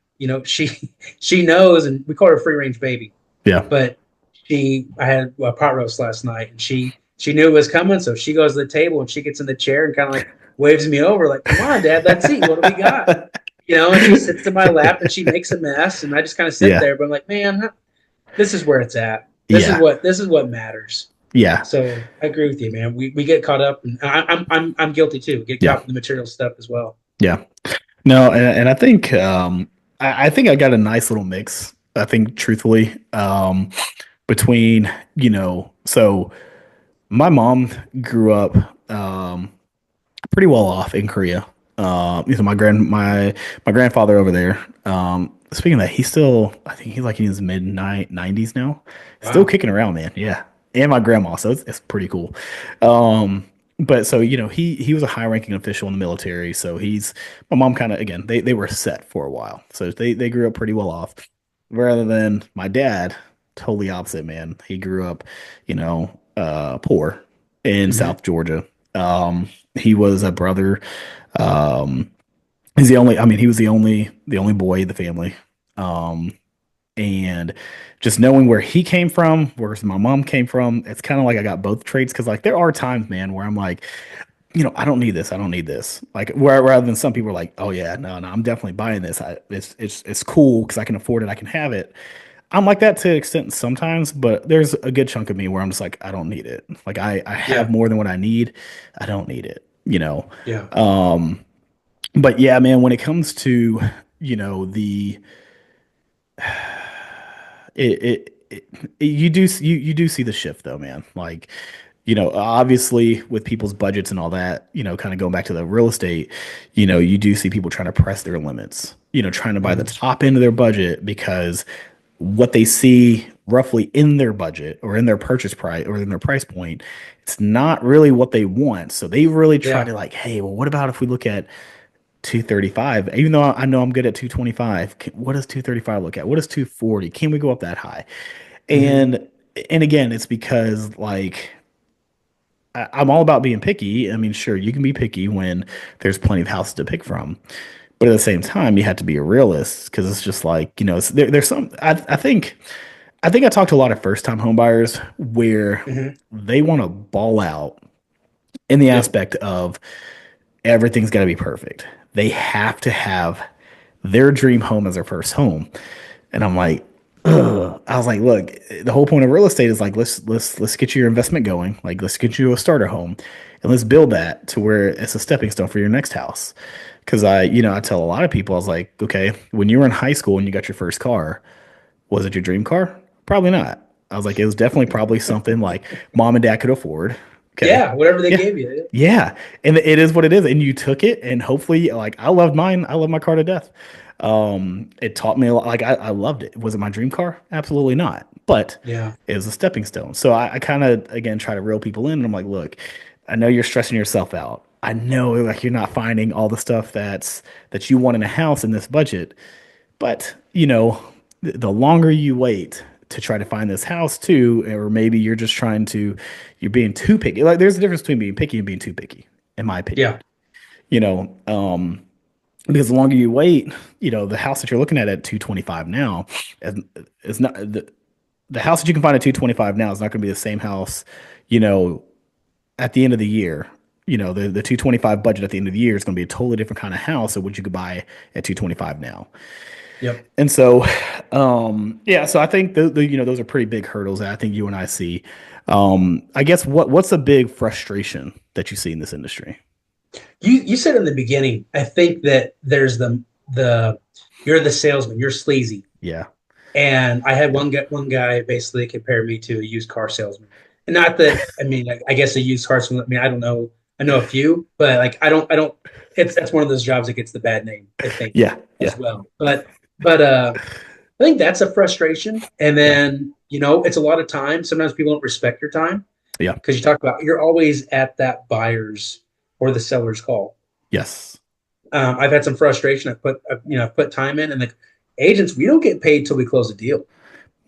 she knows, and we call her free range baby, Yeah. but I had a pot roast last night, and she knew it was coming, so she goes to the table and she gets in the chair and kind of like waves me over, like, "Come on, Dad, let's eat. What do we got?" And she sits in my lap and she makes a mess, and I just kind of sit Yeah. there, but I'm like, man, this is where it's at. This is Yeah. what matters. Yeah. So I agree with you, man. We get caught up, and I'm guilty too. Get caught Yeah. up in the material stuff as well. Yeah. No, and I think I think I got a nice little mix. I think truthfully, between, so my mom grew up pretty well off in Korea. My grandfather over there. Speaking of that, I think he's like in his mid 90s now, still Wow. kicking around, man. Yeah, and my grandma, so it's pretty cool. But so he was a high ranking official in the military. So my mom kind of, again, they were set for a while, so they grew up pretty well off. Rather than my dad, totally opposite, man. He grew up, poor in Hmm. South Georgia. He was a brother. Um, he's the only. I mean, he was the only boy of the family. Um, and just knowing where he came from, where my mom came from, it's kind of like I got both traits because like there are times, man, where I'm like, I don't need this. I don't need this. Like where rather than some people are like, oh yeah, no, no, I'm definitely buying this. It's cool because I can afford it. I can have it. I'm like that to an extent sometimes, but there's a good chunk of me where I'm just like, I don't need it. Like I have Yeah. more than what I need. I don't need it. Yeah. Um, but yeah, man, when it comes to, the you do see the shift though, man. Like, obviously with people's budgets and all that, kind of going back to the real estate, you do see people trying to press their limits, trying to buy the Hmm. top end of their budget because what they see roughly in their budget or in their purchase price or in their price point, it's not really what they want. So they really try Yeah. to like, hey, well, what about if we look at 235? Even though I know I'm good at 225, what does 235 look at? What does 240? Can we go up that high? Hmm. And again, it's because like I'm all about being picky. I mean, sure, you can be picky when there's plenty of houses to pick from, but at the same time, you have to be a realist because it's just like there's some. I think I talked to a lot of first time home buyers where Hmm. they want to ball out in the Yep. aspect of everything's got to be perfect. They have to have their dream home as their first home, and I'm like, I was like, look, the whole point of real estate is like let's get your investment going. Like let's get you a starter home and let's build that to where it's a stepping stone for your next house. Cause I tell a lot of people, I was like, okay, when you were in high school and you got your first car, was it your dream car? Probably not. I was like, it was definitely probably something like mom and dad could afford. Okay. Yeah, whatever they Yeah. gave you. Yeah. And it is what it is. And you took it and hopefully like I loved mine. I love my car to death. It taught me a lot. Like I loved it. Was it my dream car? Absolutely not. But Yeah, it was a stepping stone. So I kind of again try to reel people in and I'm like, look, I know you're stressing yourself out. I know like you're not finding all the stuff that you want in a house in this budget. But, the longer you wait to try to find this house too, or maybe you're being too picky. Like there's a difference between being picky and being too picky, in my opinion. yeah, You know, um, because the longer you wait, the house that you're looking at 225 now is, is not the house that you can find at 225 now is not going to be the same house, you know, at the end of the year. The 225 budget at the end of the year is going to be a totally different kind of house than what you could buy at 225 now. yep. And so, yeah, so I think those are pretty big hurdles that I think you and I see. I guess what's a big frustration that you see in this industry? You said in the beginning, I think that there's the you're the salesman, you're sleazy. Yeah, And I had one guy basically compare me to a used car salesman. And not that I mean, I guess a used car salesman. I mean, I don't know. I know a few, but like I don't. It's that's one of those jobs that gets the bad name, I think, yeah, as yeah, well. But I think that's a frustration. And yeah, then it's a lot of time. Sometimes people don't respect your time yeah, because you talk about you're always at that buyer's or the seller's call. yes, I've had some frustration. I've put time in, and the agents we don't get paid till we close a deal.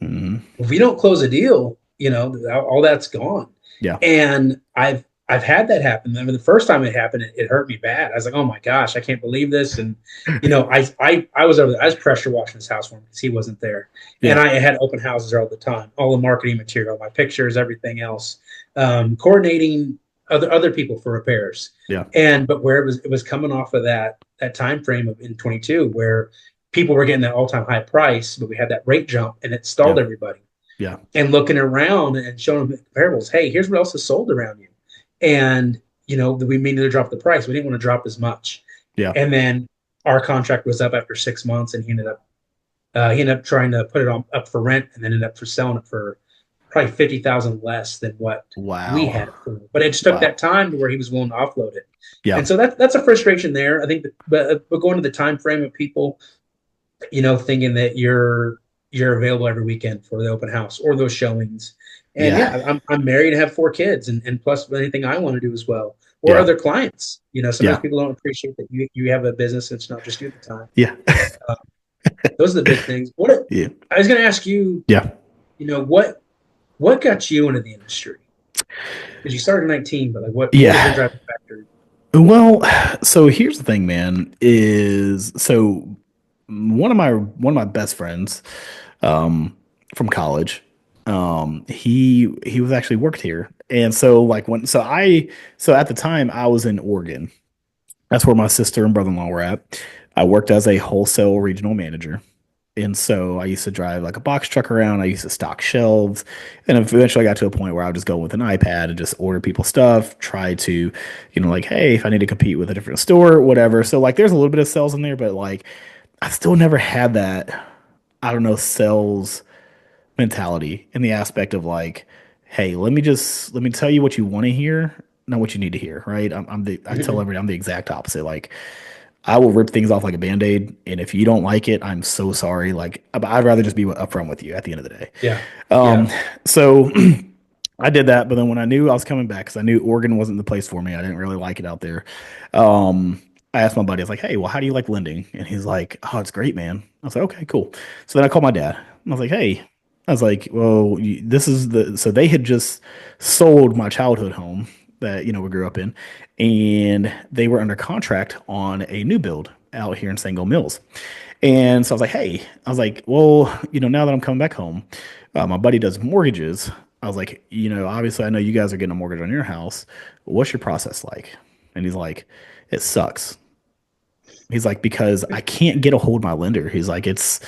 hmm, If we don't close a deal, all that's gone. yeah, And I've had that happen. I mean, the first time it happened, it hurt me bad. I was like, oh my gosh, I can't believe this. And I was over there. I was pressure washing his house for him because he wasn't there. And yeah, I had open houses all the time, all the marketing material, my pictures, everything else, coordinating other people for repairs. yeah, But where it was coming off of that time frame of in 22 where people were getting that all-time high price, but we had that rate jump and it stalled yeah, everybody. yeah, And looking around and showing them comparables, hey, here's what else is sold around you. And we needed to drop the price. We didn't want to drop as much. yeah. And then our contract was up after 6 months, and he ended up trying to put it on up for rent, and then ended up for selling it for probably 50,000 less than what we Wow, had it for. But it just took wow, that time to where he was willing to offload it. yeah, And so that's a frustration there. I think, but going to the time frame of people, thinking that you're available every weekend for the open house or those showings. And yeah, yeah, I'm married and have 4 kids, and plus anything I want to do as well, or yeah, other clients. Sometimes yeah, people don't appreciate that you have a business and it's not just you at the time. yeah, Uh, those are the big things. yeah, I was going to ask you, yeah, what got you into the industry? Because you started at 19, but like what was your yeah. driving factor? Well, so here's the thing, man, is so one of my best friends from college, he was actually worked here. And so like so at the time I was in Oregon. That's where my sister and brother-in-law were at. I worked as a wholesale regional manager. And so I used to drive like a box truck around. I used to stock shelves. And eventually I got to a point where I would just go with an iPad and just order people stuff, try to, like, hey, if I need to compete with a different store, whatever. So like there's a little bit of sales in there, but like I still never had that, I don't know, sales mentality in the aspect of like, hey, let me tell you what you want to hear, not what you need to hear, right? I tell everybody I'm the exact opposite. Like I will rip things off like a band-aid, and if you don't like it, I'm so sorry. Like I'd rather just be upfront with you at the end of the day. Yeah, Um, yeah. so I did that, but then when I knew I was coming back, because I knew Oregon wasn't the place for me, I didn't really like it out there. I asked my buddy, I was like, "Hey, well, how do you like lending?" And he's like, "Oh, it's great, man." I was like, "Okay, cool." So then I called my dad. I was like, "Hey," I was like, "Well, this is the," so they had just sold my childhood home that we grew up in, and they were under contract on a new build out here in Sango Mills. And so I was like, "Hey," I was like, "Well, now that I'm coming back home, my buddy does mortgages." I was like, obviously, I know you guys are getting a mortgage on your house. What's your process like?" And he's like, "It sucks." He's like, "Because I can't get a hold of my lender." He's like, "It's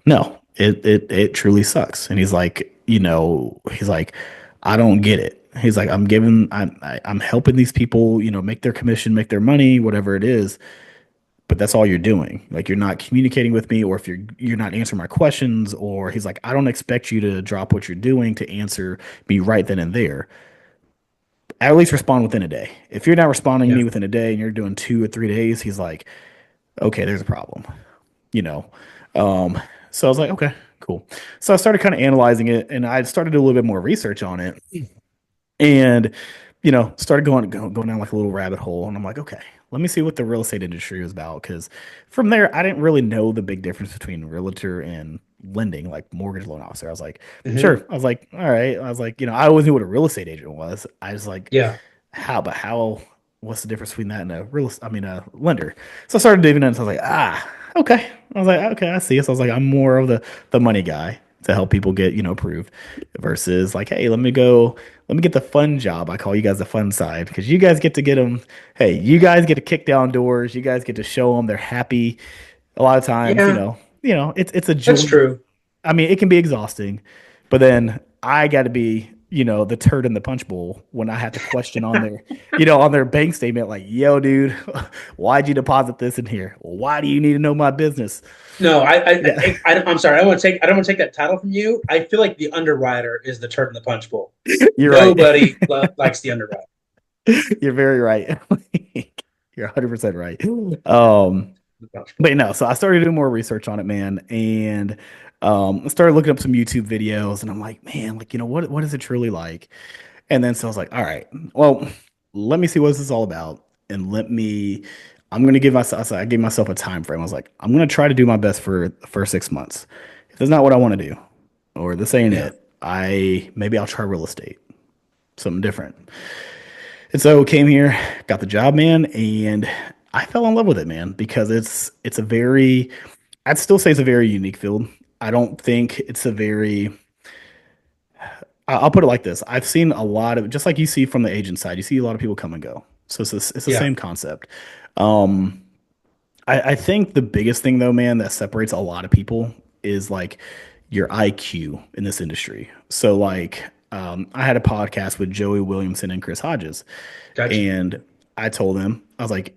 no." It truly sucks. And he's like, he's like, I don't get it. He's like, I'm helping these people, make their commission, make their money, whatever it is. But that's all you're doing. Like you're not communicating with me, or if you're not answering my questions, or he's like, I don't expect you to drop what you're doing to answer me right then and there. At least respond within a day. If you're not responding to Yeah. me within a day and you're doing 2 or 3 days, he's like, okay, there's a problem. You know. Um, so I was like, okay, cool. So I started kind of analyzing it, and I started to do a little bit more research on it, and started going down like a little rabbit hole, and I'm like, okay, let me see what the real estate industry is about, because from there I didn't really know the big difference between realtor and lending, like mortgage loan officer. I was like, Hmm. sure. I was like, all right. I was like, I always knew what a real estate agent was. I was like, Yeah. how what's the difference between that and a lender? So I started digging in, so I was like, okay. I was like, okay, I see. So I was like, I'm more of the money guy to help people get, approved, versus like, hey, let me get the fun job. I call you guys the fun side, because you guys get to get them. Hey, you guys get to kick down doors. You guys get to show them they're happy. A lot of times, Yeah. it's a That's joy. true. I mean, it can be exhausting, but then I got to be, the turd in the punch bowl when I have to question on their bank statement, like, yo, dude, why'd you deposit this in here? Why do you need to know my business? No, Yeah, I'm sorry. I don't want to take that title from you. I feel like the underwriter is the turd in the punch bowl. you're right. Nobody likes the underwriter. You're very right. You're 100% right. The punch bowl. But no, so I started doing more research on it, man, and I started looking up some YouTube videos, and I'm like, man, like, what is it truly like? And then so I was like, all right, well, let me see what this is all about, and I'm gonna give myself, I gave myself a time frame. I was like, I'm gonna try to do my best for the first 6 months. If it's not what I want to do, or this ain't Yeah. it, maybe I'll try real estate, something different. And so came here, got the job, man, and I fell in love with it, man, because it's a very, I'd still say it's a very unique field. I don't think it's a very, I'll put it like this. I've seen a lot of, just like you see from the agent side, you see a lot of people come and go. So it's the Yeah. same concept. Um, I think the biggest thing though, man, that separates a lot of people is like your IQ in this industry. So like, I had a podcast with Joey Williamson and Chris Hodges, Gotcha. and I told them, I was like,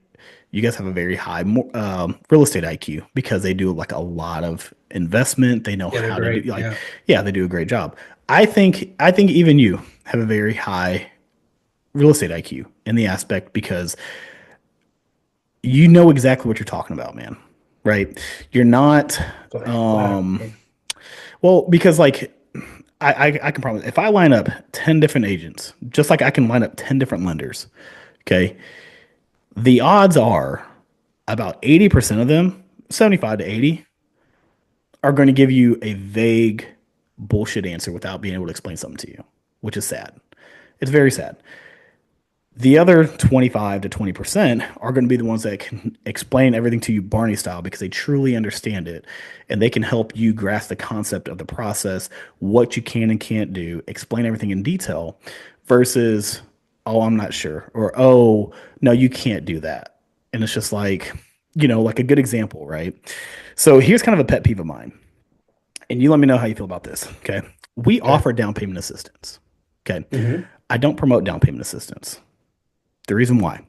you guys have a very high real estate IQ, because they do like a lot of investment. They know Yeah, they're how to do, great. like, Yeah. yeah, they do a great job. I think even you have a very high real estate IQ in the aspect, because you know exactly what you're talking about, man. Right? You're not, Flatter. um, well, because like I can promise, if I line up 10 different agents, just like I can line up 10 different lenders, okay, the odds are about 80% of them, 75 to 80, are going to give you a vague bullshit answer without being able to explain something to you, which is sad. It's very sad. The other 25 to 20% are going to be the ones that can explain everything to you Barney style, because they truly understand it, and they can help you grasp the concept of the process, what you can and can't do, explain everything in detail, versus, oh, I'm not sure, or oh, no, you can't do that. And it's just like, like a good example, right? So here's kind of a pet peeve of mine, and you let me know how you feel about this. Okay. We Okay. offer down payment assistance. Okay. Hmm. I don't promote down payment assistance. The reason why,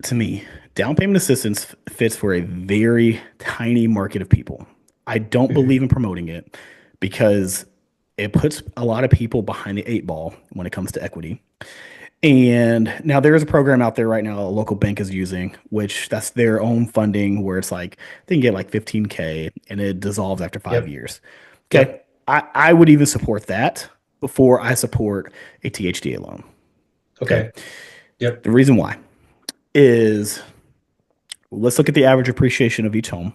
to me, down payment assistance fits for a very tiny market of people. I don't Hmm. believe in promoting it, because it puts a lot of people behind the eight ball when it comes to equity. And now there is a program out there right now a local bank is using, which that's their own funding, where it's like they can get like 15K and it dissolves after five Yep. years. Okay. Yep. I would even support that before I support a THDA loan. Okay. Okay. Yep. The reason why is, let's look at the average appreciation of each home.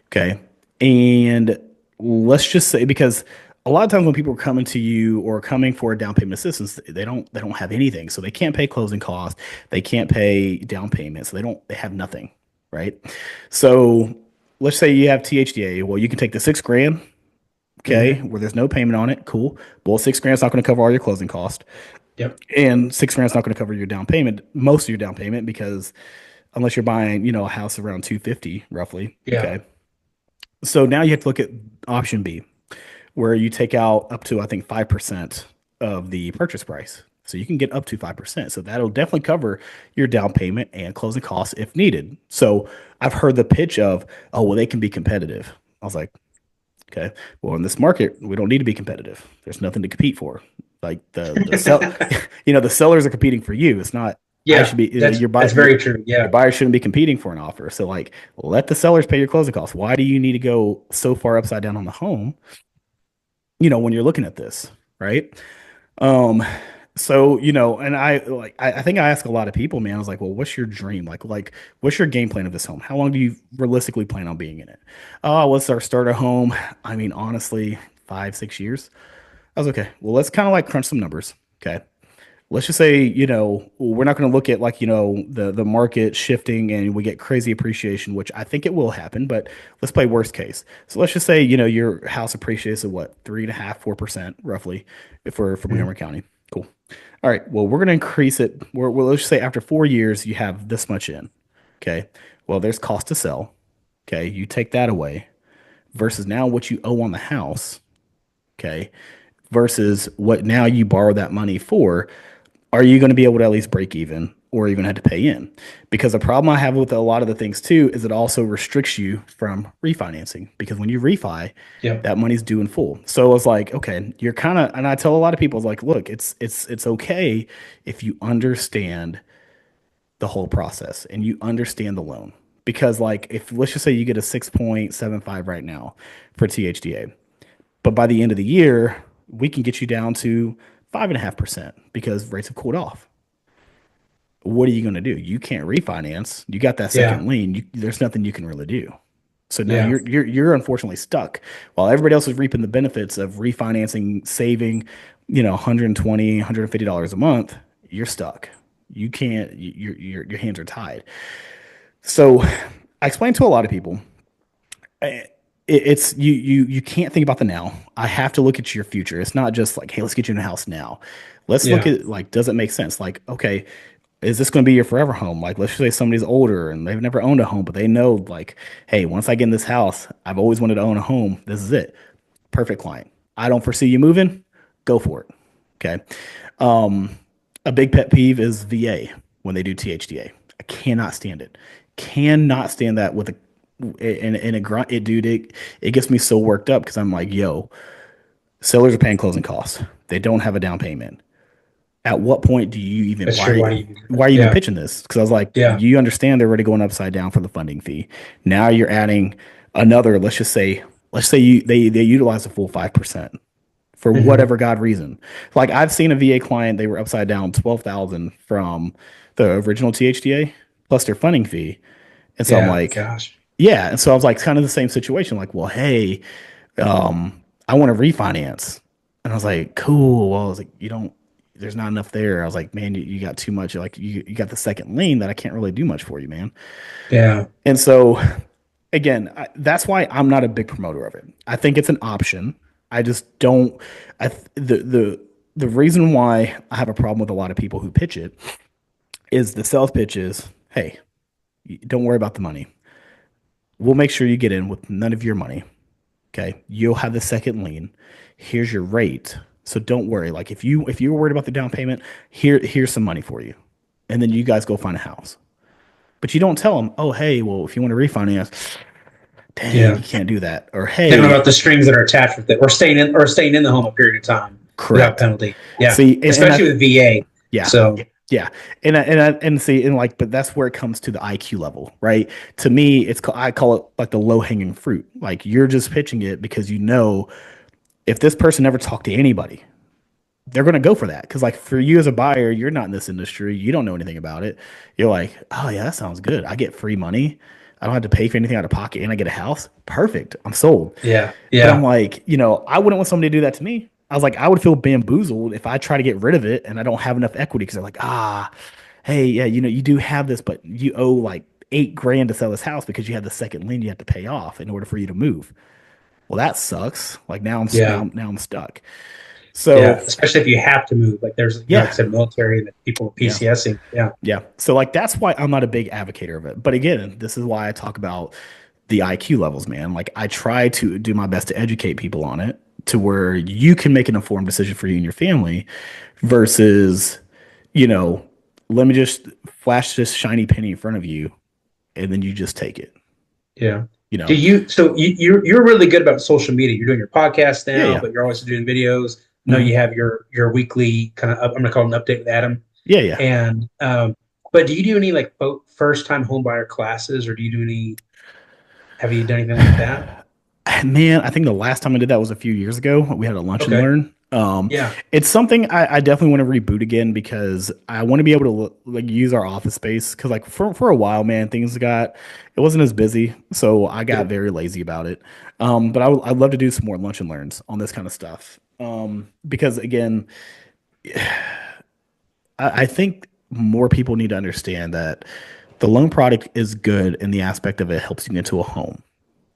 Okay. And let's just say, because a lot of times when people are coming to you or coming for a down payment assistance, they don't have anything. So they can't pay closing costs. They can't pay down payment. So they have nothing. Right. So let's say you have THDA. Well, you can take the 6 grand, okay, Hmm. where there's no payment on it. Cool. Well, 6 grand's not going to cover all your closing costs. Yep. And 6 grand's not going to cover your down payment, most of your down payment, because unless you're buying, a house around 250 roughly. Yeah. Okay. So now you have to look at option B, where you take out up to, I think, 5% of the purchase price. So you can get up to 5%. So that'll definitely cover your down payment and closing costs if needed. So I've heard the pitch of, oh, well, they can be competitive. I was like, okay, well, in this market, we don't need to be competitive. There's nothing to compete for. Like the sell, the sellers are competing for you. It's not I Yeah, should be that's very true. your Yeah. buyer shouldn't be competing for an offer. So like let the sellers pay your closing costs. Why do you need to go so far upside down on the home? When you're looking at this, right? Um, so and I think I ask a lot of people, man. I was like, well, what's your dream? What's your game plan of this home? How long do you realistically plan on being in it? Oh, what's our starter home? I mean, honestly, 5, 6 years. I was okay. Well, let's kind of like crunch some numbers. Okay. Let's just say, we're not going to look at like, the market shifting and we get crazy appreciation, which I think it will happen, but let's play worst case. So let's just say, your house appreciates at what, 3.5, 4% roughly for Mhm. Montgomery County. Cool. All right. Well, we're going to increase it. Let's just say after 4 years, you have this much in. Okay. Well, there's cost to sell. Okay. You take that away versus now what you owe on the house. Okay. Versus what now you borrow that money for, are you going to be able to at least break even or are you going to have to pay in? Because the problem I have with a lot of the things too is it also restricts you from refinancing because when you refi, Yep. that money's due in full. So I was like, okay, you're kind of, and I tell a lot of people, I was like, look, it's okay if you understand the whole process and you understand the loan. Because like if let's just say you get a 6.75 right now for THDA, but by the end of the year, we can get you down to 5.5% because rates have cooled off. What are you going to do? You can't refinance. You got that Yeah. second lien. There's nothing you can really do. So now Yeah. you're unfortunately stuck. While everybody else is reaping the benefits of refinancing, saving, 120, $150 a month, you're stuck. You can't. Your hands are tied. So I explained to a lot of people it's you can't think about the now. I have to look at your future. It's not just like, hey, let's get you in a house now. Let's look Yeah. at like, does it make sense? Like, okay, is this going to be your forever home? Like, let's say somebody's older and they've never owned a home, but they know like, hey, once I get in this house, I've always wanted to own a home. This is it. Perfect client. I don't foresee you moving. Go for it. Okay. Um, a big pet peeve is VA when they do THDA. I cannot stand it. Cannot stand that with a and a grunt it dude it gets me so worked up because I'm like, yo, sellers are paying closing costs. They don't have a down payment. At what point do you even That's true. Why do you do why that? are you even Yeah. pitching this? Because I was like, Yeah. you understand they're already going upside down for the funding fee. Now you're adding another, let's say they utilize the full 5% for Hmm. whatever God reason. Like I've seen a VA client, they were upside down 12,000 from the original THDA plus their funding fee. And so I'm Yeah. like, Gosh. yeah. And so I was like, kind of the same situation. Like, well, hey, I want to refinance. And I was like, cool. Well, I was like, there's not enough there. I was like, man, you got too much. Like, you got the second lien that I can't really do much for you, man. Yeah. And so, again, that's why I'm not a big promoter of it. I think it's an option. I just don't. The reason why I have a problem with a lot of people who pitch it is the sales pitch is, hey, don't worry about the money. We'll make sure you get in with none of your money. Okay, you'll have the second lien. Here's your rate. So don't worry. Like if you're worried about the down payment, here's some money for you, and then you guys go find a house. But you don't tell them, oh hey, well if you want to refinance, dang, Yeah. you can't do that. Or They don't know hey, about the strings that are attached with it, or staying in the home a period of time without correct. penalty. Yeah. See, and I Especially with VA. yeah. So Yeah, and see, and like, but that's where it comes to the IQ level, right? To me, I call it like the low hanging fruit. Like you're just pitching it because if this person never talked to anybody, they're going to go for that because like for you as a buyer, you're not in this industry, you don't know anything about it. You're like, oh yeah, that sounds good. I get free money. I don't have to pay for anything out of pocket, and I get a house. Perfect. I'm sold. yeah. But I'm Yeah. like, I wouldn't want somebody to do that to me. I was like, I would feel bamboozled if I try to get rid of it and I don't have enough equity because they're like, hey, yeah, you do have this, but you owe like 8 grand to sell this house because you had the second lien you have to pay off in order for you to move. Well, that sucks. Like Yeah. now I'm stuck. Yeah. So Especially if you have to move. Like there's, like I yeah, said, military and people with yeah. PCSing. Yeah. Yeah. So like that's why I'm not a big advocate of it. But again, this is why I talk about the IQ levels, man. Like I try to do my best to educate people on it to where you can make an informed decision for you and your family versus, you know, let me just flash this shiny penny in front of you and then you just take it, Yeah. you Do know? you, so you're really good about social media. You're doing your podcast Yeah, now, yeah. but you're also doing videos. I know Hmm. you have your weekly kind of, I'm going to call it an update with Adam. Yeah, yeah. And, but do you do any like first time home buyer classes, or do you do any, have you done anything like that? Man, I think the last time I did that was a few years ago. We had a lunch and Okay. learn. Yeah. It's something I definitely want to reboot again because I want to be able to like use our office space because like for a while, man, it wasn't as busy, so I got Yep. very lazy about it. But I'd love to do some more lunch and learns on this kind of stuff. Because again, I think more people need to understand that the loan product is good in the aspect of it helps you get into a home,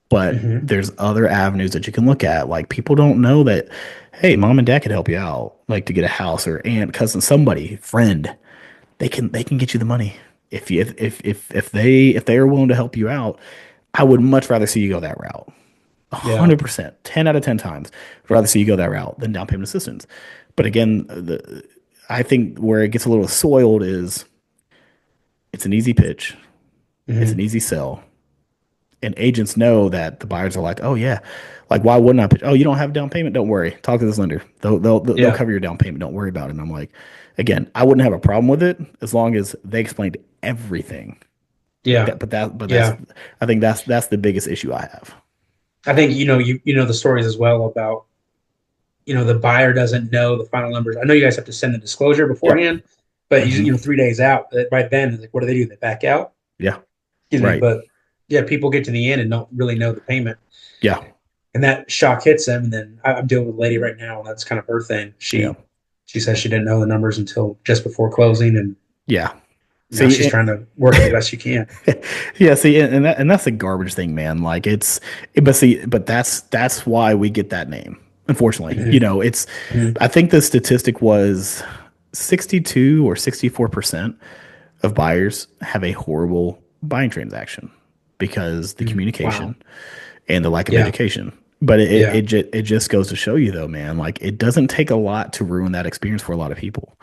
but Hmm. there's other avenues that you can look at. Like people don't know that, hey, mom and dad can help you out, like to get a house or aunt, cousin, somebody, friend. They can get you the money. If they are willing to help you out, I would much rather see you go that route. Yeah. 100%, 10 out of 10 times, I'd rather see you go that route than down payment assistance. But again, I think where it gets a little soiled is it's an easy pitch, it's an Hmm. easy sell, and agents know that the buyers are like, oh yeah, like why wouldn't I pitch? Oh, you don't have down payment? Don't worry. Talk to this lender. They'll Yeah. cover your down payment. Don't worry about it. And I'm like, again, I wouldn't have a problem with it as long as they explained everything. Like Yeah. that, but that's Yeah. I think that's the biggest issue I have. I think, you know the stories as well about, the buyer doesn't know the final numbers. I know you guys have to send the disclosure Yep. beforehand, but Hmm. 3 days out, right then, like, what do they do? They back out. Yeah. Excuse me, Right. but yeah, people get to the end and don't really know the payment, Yeah. and that shock hits them. And then I'm dealing with a lady right now, and that's kind of her thing. Yeah. She says she didn't know the numbers until just before closing, and Yeah. now See, she's trying to work it the best she can. yeah, see, and that's a garbage thing, man. Like but that's why we get that name. Unfortunately, Hmm. Hmm. I think the statistic was 62 or 64% of buyers have a horrible buying transaction because the Wow. communication and the lack of Yeah. education. But Yeah. it just goes to show you though, man, like it doesn't take a lot to ruin that experience for a lot of people.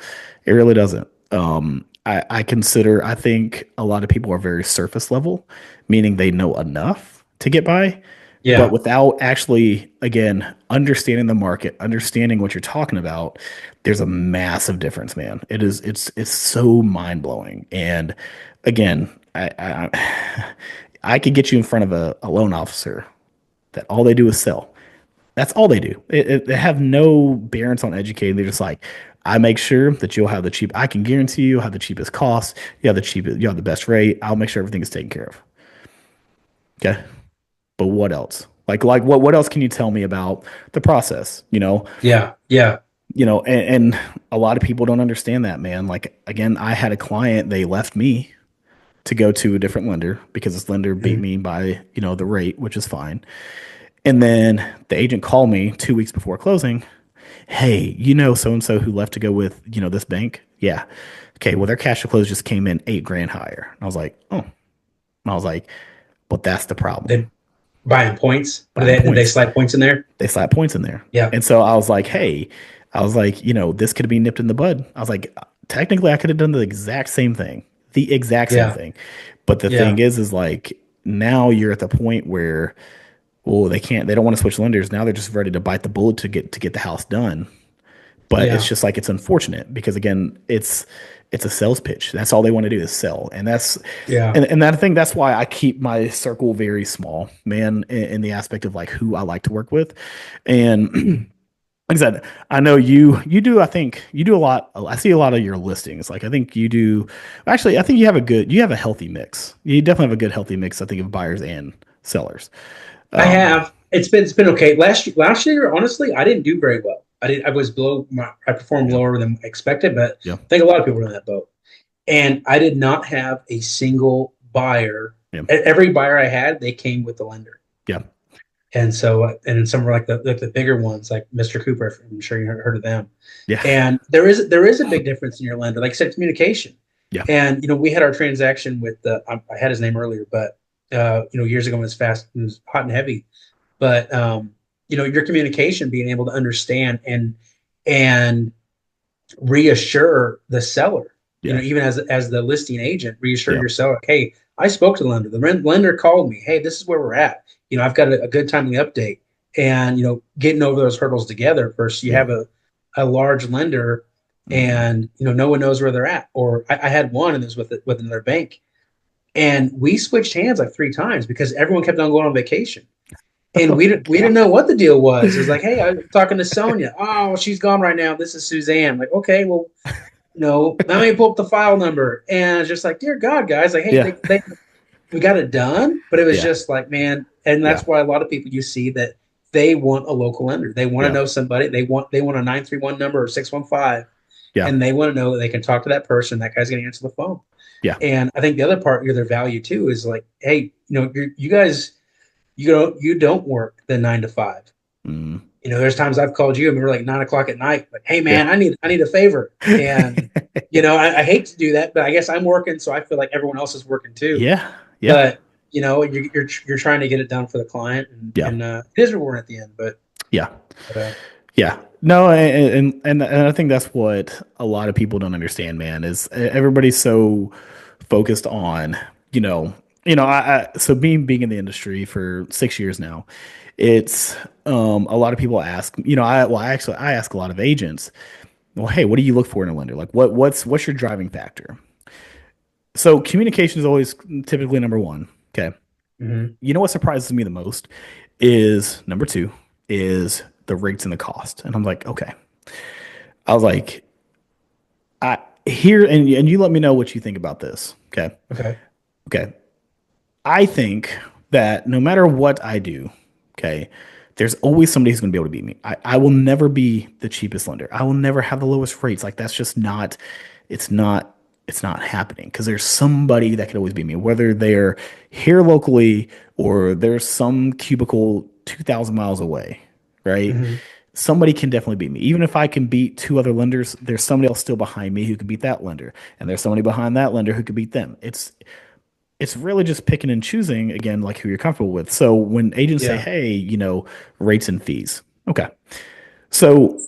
It really doesn't. I think a lot of people are very surface level, meaning they know enough to get by, but Yeah. without actually, again, understanding the market, understanding what you're talking about, there's a massive difference, man. It's so mind blowing. And again, I could get you in front of a loan officer that all they do is sell. That's all they do. They have no bearance on educating. They're just like, I make sure that you'll have the cheap. I can guarantee you'll have the cheapest cost. You have the best rate. I'll make sure everything is taken care of. Okay, but what else? Like what else can you tell me about the process? Yeah. Yeah. And a lot of people don't understand that, man. Like again, I had a client. They left me to go to a different lender because this lender beat Mhm. me by the rate, which is fine. And then the agent called me 2 weeks before closing. Hey, so and so who left to go with this bank? Yeah. Okay. Well, their cash to close just came in 8 grand higher. And I was like, oh. And I was like, but that's the problem. They buying points. Buying Did they points. slide points in there? They slap points in there. Yeah. And so I was like, hey, I was like, this could be nipped in the bud. I was like, technically, I could have done the exact same thing, the exact same Yeah. thing. But the thing Yeah. is like now you're at the point where, well, they don't want to switch lenders. Now they're just ready to bite the bullet to get the house done. But it's Yeah. just like it's unfortunate because again, it's a sales pitch. That's all they want to do is sell, and that's Yeah. and that I think that's why I keep my circle very small, man, in the aspect of like who I like to work with, and. Like I said, I know you do. I think you do a lot. I see a lot of your listings. Like I think you do. Actually, I think you have a healthy mix. You definitely have a good healthy mix. I think of buyers and sellers. I Um, have. It's been okay. Last year, honestly, I didn't do very well. I was below my I performed yeah, lower than expected, but yeah, I think a lot of people were in that boat. And I did not have a single buyer. yeah, Every buyer I had, they came with the lender. yeah, And so, and then some were like the bigger ones, like Mr. Cooper. I'm sure you heard of them. yeah, And there is a big difference in your lender, like I said, communication. yeah, And we had our transaction with I had his name earlier, but years ago when it was hot and heavy. But your communication, being able to understand and reassure the seller, Yeah. even as the listing agent, reassure Yeah. your seller, like, hey, I spoke to the lender. The lender called me. Hey, this is where we're at. I've got a good timely update, and getting over those hurdles together. First, you Yeah. have a large lender, Mhm. and no one knows where they're at. Or I had one, and this was with another bank, and we switched hands like three times because everyone kept on going on vacation. And Oh we didn't God. know what the deal was. It was like, hey, I'm talking to Sonia. Oh, she's gone right now. This is Suzanne. I'm like, okay, well, no, let me pull up the file number. And it's just like, dear God, guys, like, hey, Yeah. we got it done. But it was Yeah. just like, man, and Yeah. that's why a lot of people you see that they want a local lender. They want to Yeah. know somebody. They want a 931 number or 615, Yeah. and they want to know that they can talk to that person. That guy's going to answer the phone. Yeah. And I think the other part of their value too is like, hey, you guys, you don't work the 9 to 5. Mm. There's times I've called you and we were like 9 o'clock at night, like, hey Yeah. man, I need a favor. And I hate to do that, but I guess I'm working, so I feel like everyone else is working too. Yeah. Yeah. But you're trying to get it done for the client, and Yeah. and it is rewarding at the end. But Yeah. but Yeah. No, and I think that's what a lot of people don't understand, man, is everybody's so focused on, so me being in the industry for 6 years now, it's a lot of people ask, I ask a lot of agents, well, hey, what do you look for in a lender? Like what's your driving factor? So communication is always typically number one. Okay. mhm. You know what surprises me the most is number two is the rates and the cost. And I'm like, okay. I was like, I here and you let me know what you think about this. Okay. Okay, Okay. I think that no matter what I do, okay, there's always somebody who's going to be able to beat me. I will never be the cheapest lender. I will never have the lowest rates. Like that's just not, it's not, it's not happening because there's somebody that could always beat me, whether they're here locally or there's some cubicle 2,000 miles away, right? mhm. Somebody can definitely beat me. Even if I can beat two other lenders, there's somebody else still behind me who can beat that lender, and there's somebody behind that lender who could beat them. It's really just picking and choosing again, like who you're comfortable with. So when agents say, Yeah, "Hey, rates and fees," okay, so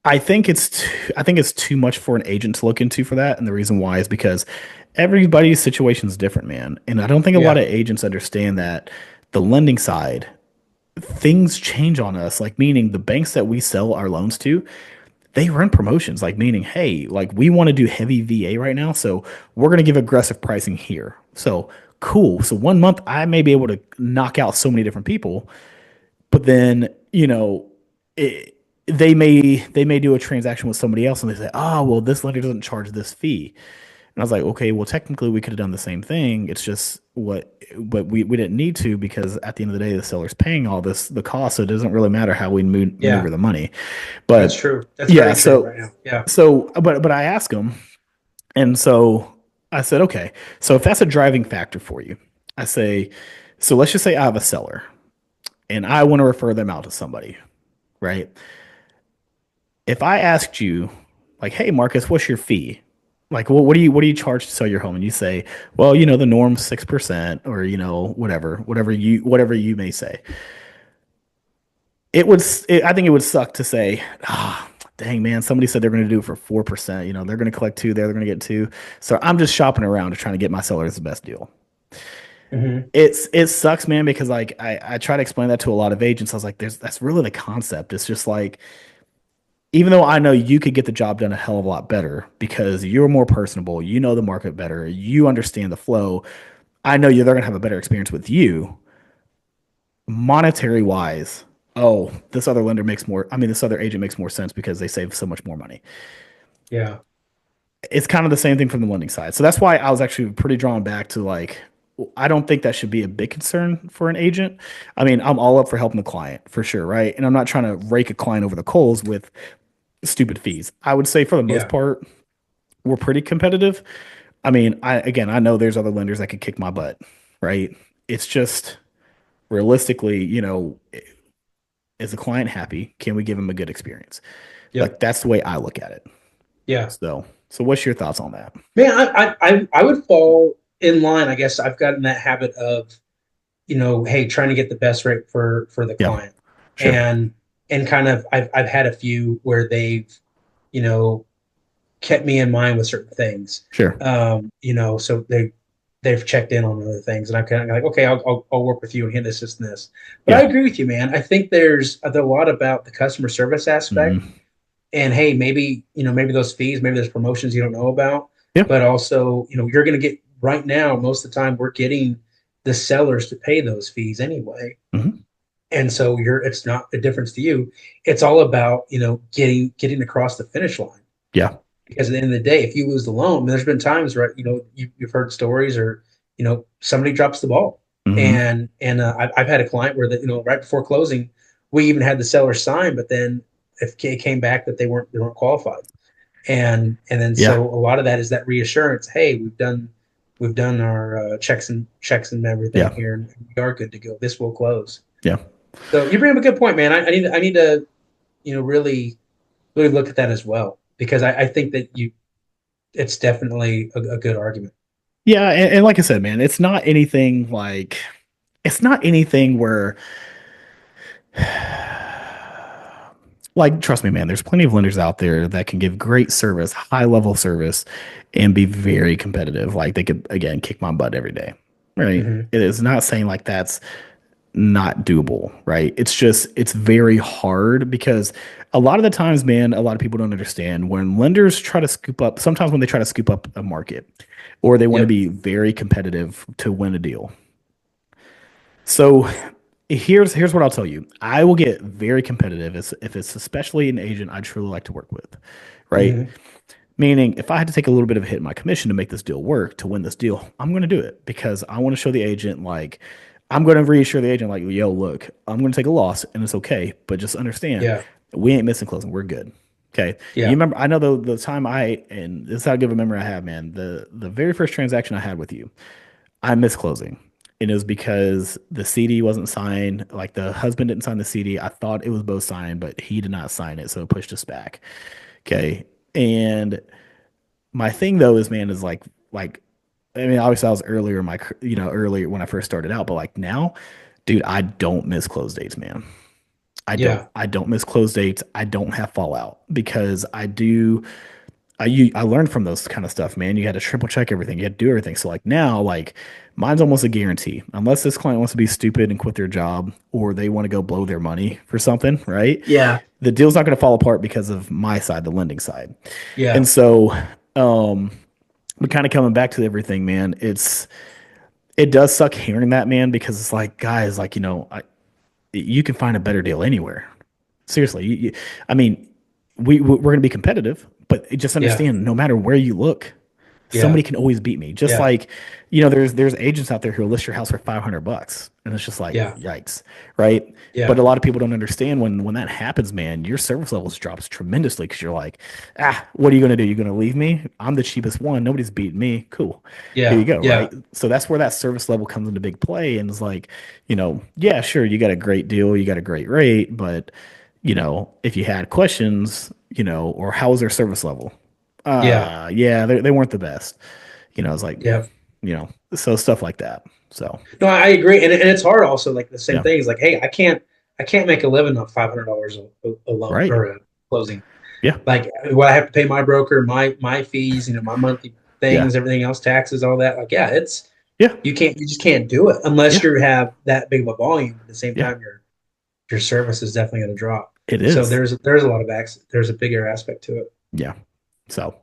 I think it's too much for an agent to look into for that, and the reason why is because everybody's situation is different, man. And I don't think a lot yeah, of agents understand that the lending side things change on us. Like meaning the banks that we sell our loans to, they run promotions like meaning hey like we want to do heavy va right now so we're going to give aggressive pricing here so cool so 1 month I may be able to knock out so many different people but then it, they may do a transaction with somebody else and they say oh well this lender doesn't charge this fee and I was like okay well technically we could have done the same thing it's just but we didn't need to because at the end of the day the seller's paying all this the cost so it doesn't really matter how we yeah. maneuver the money That's but true. That's yeah very true so right now. Yeah. but I asked him, and so I said, okay, so if that's a driving factor for you, I say, so let's just say I have a seller and I want to refer them out to somebody, right? If I asked you, like, hey Marcus, what's your fee? Like, what do you charge to sell your home? And you say, well, the norm's 6%, or whatever you may say. I think it would suck to say, ah, dang man, somebody said they're going to do it for 4%. They're going to collect two, they're going to get two. So I'm just shopping around to trying to get my sellers the best deal. Hmm. It sucks, man, because like I try to explain that to a lot of agents. I was like, that's really the concept. It's just like, even though I know you could get the job done a hell of a lot better because you're more personable, you know the market better, you understand the flow. I know they're going to have a better experience with you monetary wise, oh, this other lender makes more. I mean, this other agent makes more sense because they save so much more money. Yeah. It's kind of the same thing from the lending side. So that's why I was actually pretty drawn back to like, I don't think that should be a big concern for an agent. I mean, I'm all up for helping the client for sure, right? And I'm not trying to rake a client over the coals with stupid fees. I would say for the most Yeah. part, we're pretty competitive. I mean, I know there's other lenders that could kick my butt, right? It's just realistically, is the client happy? Can we give him a good experience? Like Yep. that's the way I look at it. Yeah. So what's your thoughts on that? Man, I would fall. in line, I guess I've gotten that habit of, hey, trying to get the best rate for the Yeah, client. sure, And kind of I've had a few where they've, you know, kept me in mind with certain things. sure. So they've checked in on other things, and I'm kind of like, okay, I'll work with you and hit this and this. But I Yeah. agree with you, man. I think there's a lot about the customer service aspect, Mhm. and hey, maybe maybe those fees, maybe there's promotions you don't know about, Yeah. but also you're going to get right now. Most of the time, we're getting the sellers to pay those fees anyway, Mhm. and so it's not a difference to you. It's all about getting across the finish line. Yeah. Because at the end of the day, if you lose the loan, there's been times where you've heard stories, or somebody drops the ball, Mhm. and I've had a client where right before closing, we even had the seller sign, but then it came back that they weren't qualified, and then Yeah. so a lot of that is that reassurance. Hey, we've done our checks and everything Yeah. here, and we are good to go. This will close. Yeah. So you bring up a good point, man. I need to really look at that as well, because I think that it's definitely a good argument. Yeah. And like I said, man, it's not anything where, like, trust me, man, there's plenty of lenders out there that can give great service, high level service, and be very competitive. Like, they could, again, kick my butt every day. Right. Hmm. It is not saying like that's not doable, right? It's just it's very hard because a lot of the times, man, a lot of people don't understand when lenders try to scoop up, sometimes when they try to scoop up a market or they want to Yep. be very competitive to win a deal. So here's what I'll tell you. I will get very competitive if it's especially an agent I truly like to work with, right? Hmm. Meaning, if I had to take a little bit of a hit in my commission to make this deal work, to win this deal, I'm going to do it because I want to show the agent, like, I'm going to reassure the agent, like, yo, look, I'm going to take a loss and it's okay, but just understand, Yeah. we ain't missing closing. We're good. Okay. You Yeah. remember, I know the time and this is how good of a memory I have, man. The very first transaction I had with you, I missed closing. And it was because the CD wasn't signed. Like, the husband didn't sign the CD. I thought it was both signed, but he did not sign it. So it pushed us back. Okay. And my thing though is, man, is like I mean, obviously I was earlier in earlier when I first started out, but like now, dude, I don't miss close dates, man. Yeah. I don't miss close dates. I don't have fallout because I learned from those kind of stuff, man. You had to triple check everything. You had to do everything. So like now, like, mine's almost a guarantee. Unless this client wants to be stupid and quit their job or they want to go blow their money for something, right? Yeah. The deal's not going to fall apart because of my side, the lending side. And Yeah. so, um, but kind of coming back to everything, man, it does suck hearing that, man, because it's like, guys, like, you can find a better deal anywhere. Seriously, I mean, we're going to be competitive, but just Yeah. understand, no matter where you look, Yeah. somebody can always beat me. Just Yeah. like, there's agents out there who will list your house for $500, and it's just like, Yeah. yikes, right? But Yeah. a lot of people don't understand when that happens, man. Your service levels drops tremendously because you're like, what are you gonna do? You're gonna leave me? I'm the cheapest one. Nobody's beating me. Cool. Here you Yeah. go, Yeah. right? So that's where that service level comes into big play, and it's like, yeah, sure, you got a great deal, you got a great rate, but if you had questions, or how was their service level? Yeah. Yeah, they weren't the best. It's like, Yeah. so stuff like that. So, No, I agree, and it's hard. Also, like the same yeah, thing is like, hey, I can't make a living on $500 a loan right. or a closing. Yeah, Like, what I have to pay my broker, my fees, my monthly yeah, things, everything else, taxes, all that. Like, yeah, it's yeah, you just can't do it unless yeah, you have that big of a volume. At the same yeah. time, your service is definitely going to drop. It So is. there's a lot of there's a bigger aspect to it. Yeah. So,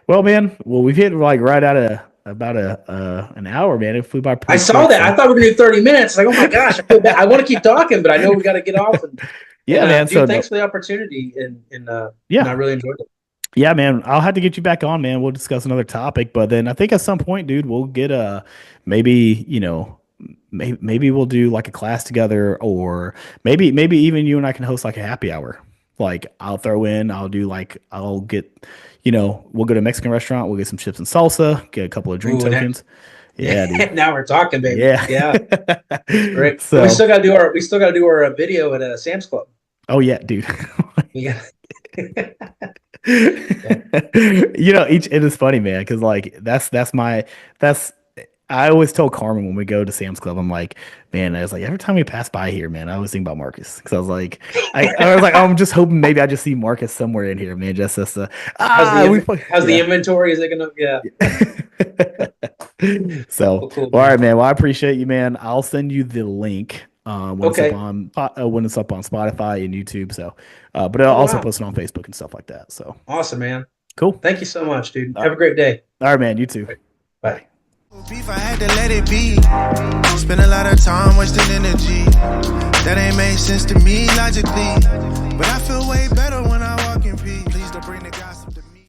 well, man, we've hit like right out of about an hour, man. It flew by I pretty saw quick. that. I So, thought we were going to do 30 minutes. Like, oh my gosh, I feel bad. I want to keep talking, but I know we got to get off. And yeah, man. So dude, no, thanks for the opportunity. And I yeah, really enjoyed it. yeah, man. I'll have to get you back on, man. We'll discuss another topic, but then I think at some point, dude, we'll get maybe maybe we'll do like a class together, or maybe even you and I can host like a happy hour. Like, I'll do like I'll get, we'll go to a Mexican restaurant, we'll get some chips and salsa, get a couple of drink Ooh, tokens. Yeah, dude. yeah. Now we're talking, baby. Yeah. Yeah, that's great. And So, we still got to do our video at Sam's Club. oh yeah, dude. Yeah. Yeah. Each it is funny, man, because like that's I always tell Carmen when we go to Sam's Club, I'm like, man, I was like, every time we pass by here, man, I always think about Marcus because I was like, I was like, I'm just hoping maybe I just see Marcus somewhere in here, man, just as we, How's the yeah. inventory? Is it gonna? Yeah. So, Well, cool, all man. right, man. Well, I appreciate you, man. I'll send you the link Okay. when it's up on Spotify and YouTube. So, but I'll Oh also wow. post it on Facebook and stuff like that. So, Awesome, man. cool. Thank you so much, dude. All Have a great day. right, man. You too. Bye. Bye. Beef, I had to let it be. Spend a lot of time wasting energy. That ain't made sense to me logically. But I feel way better when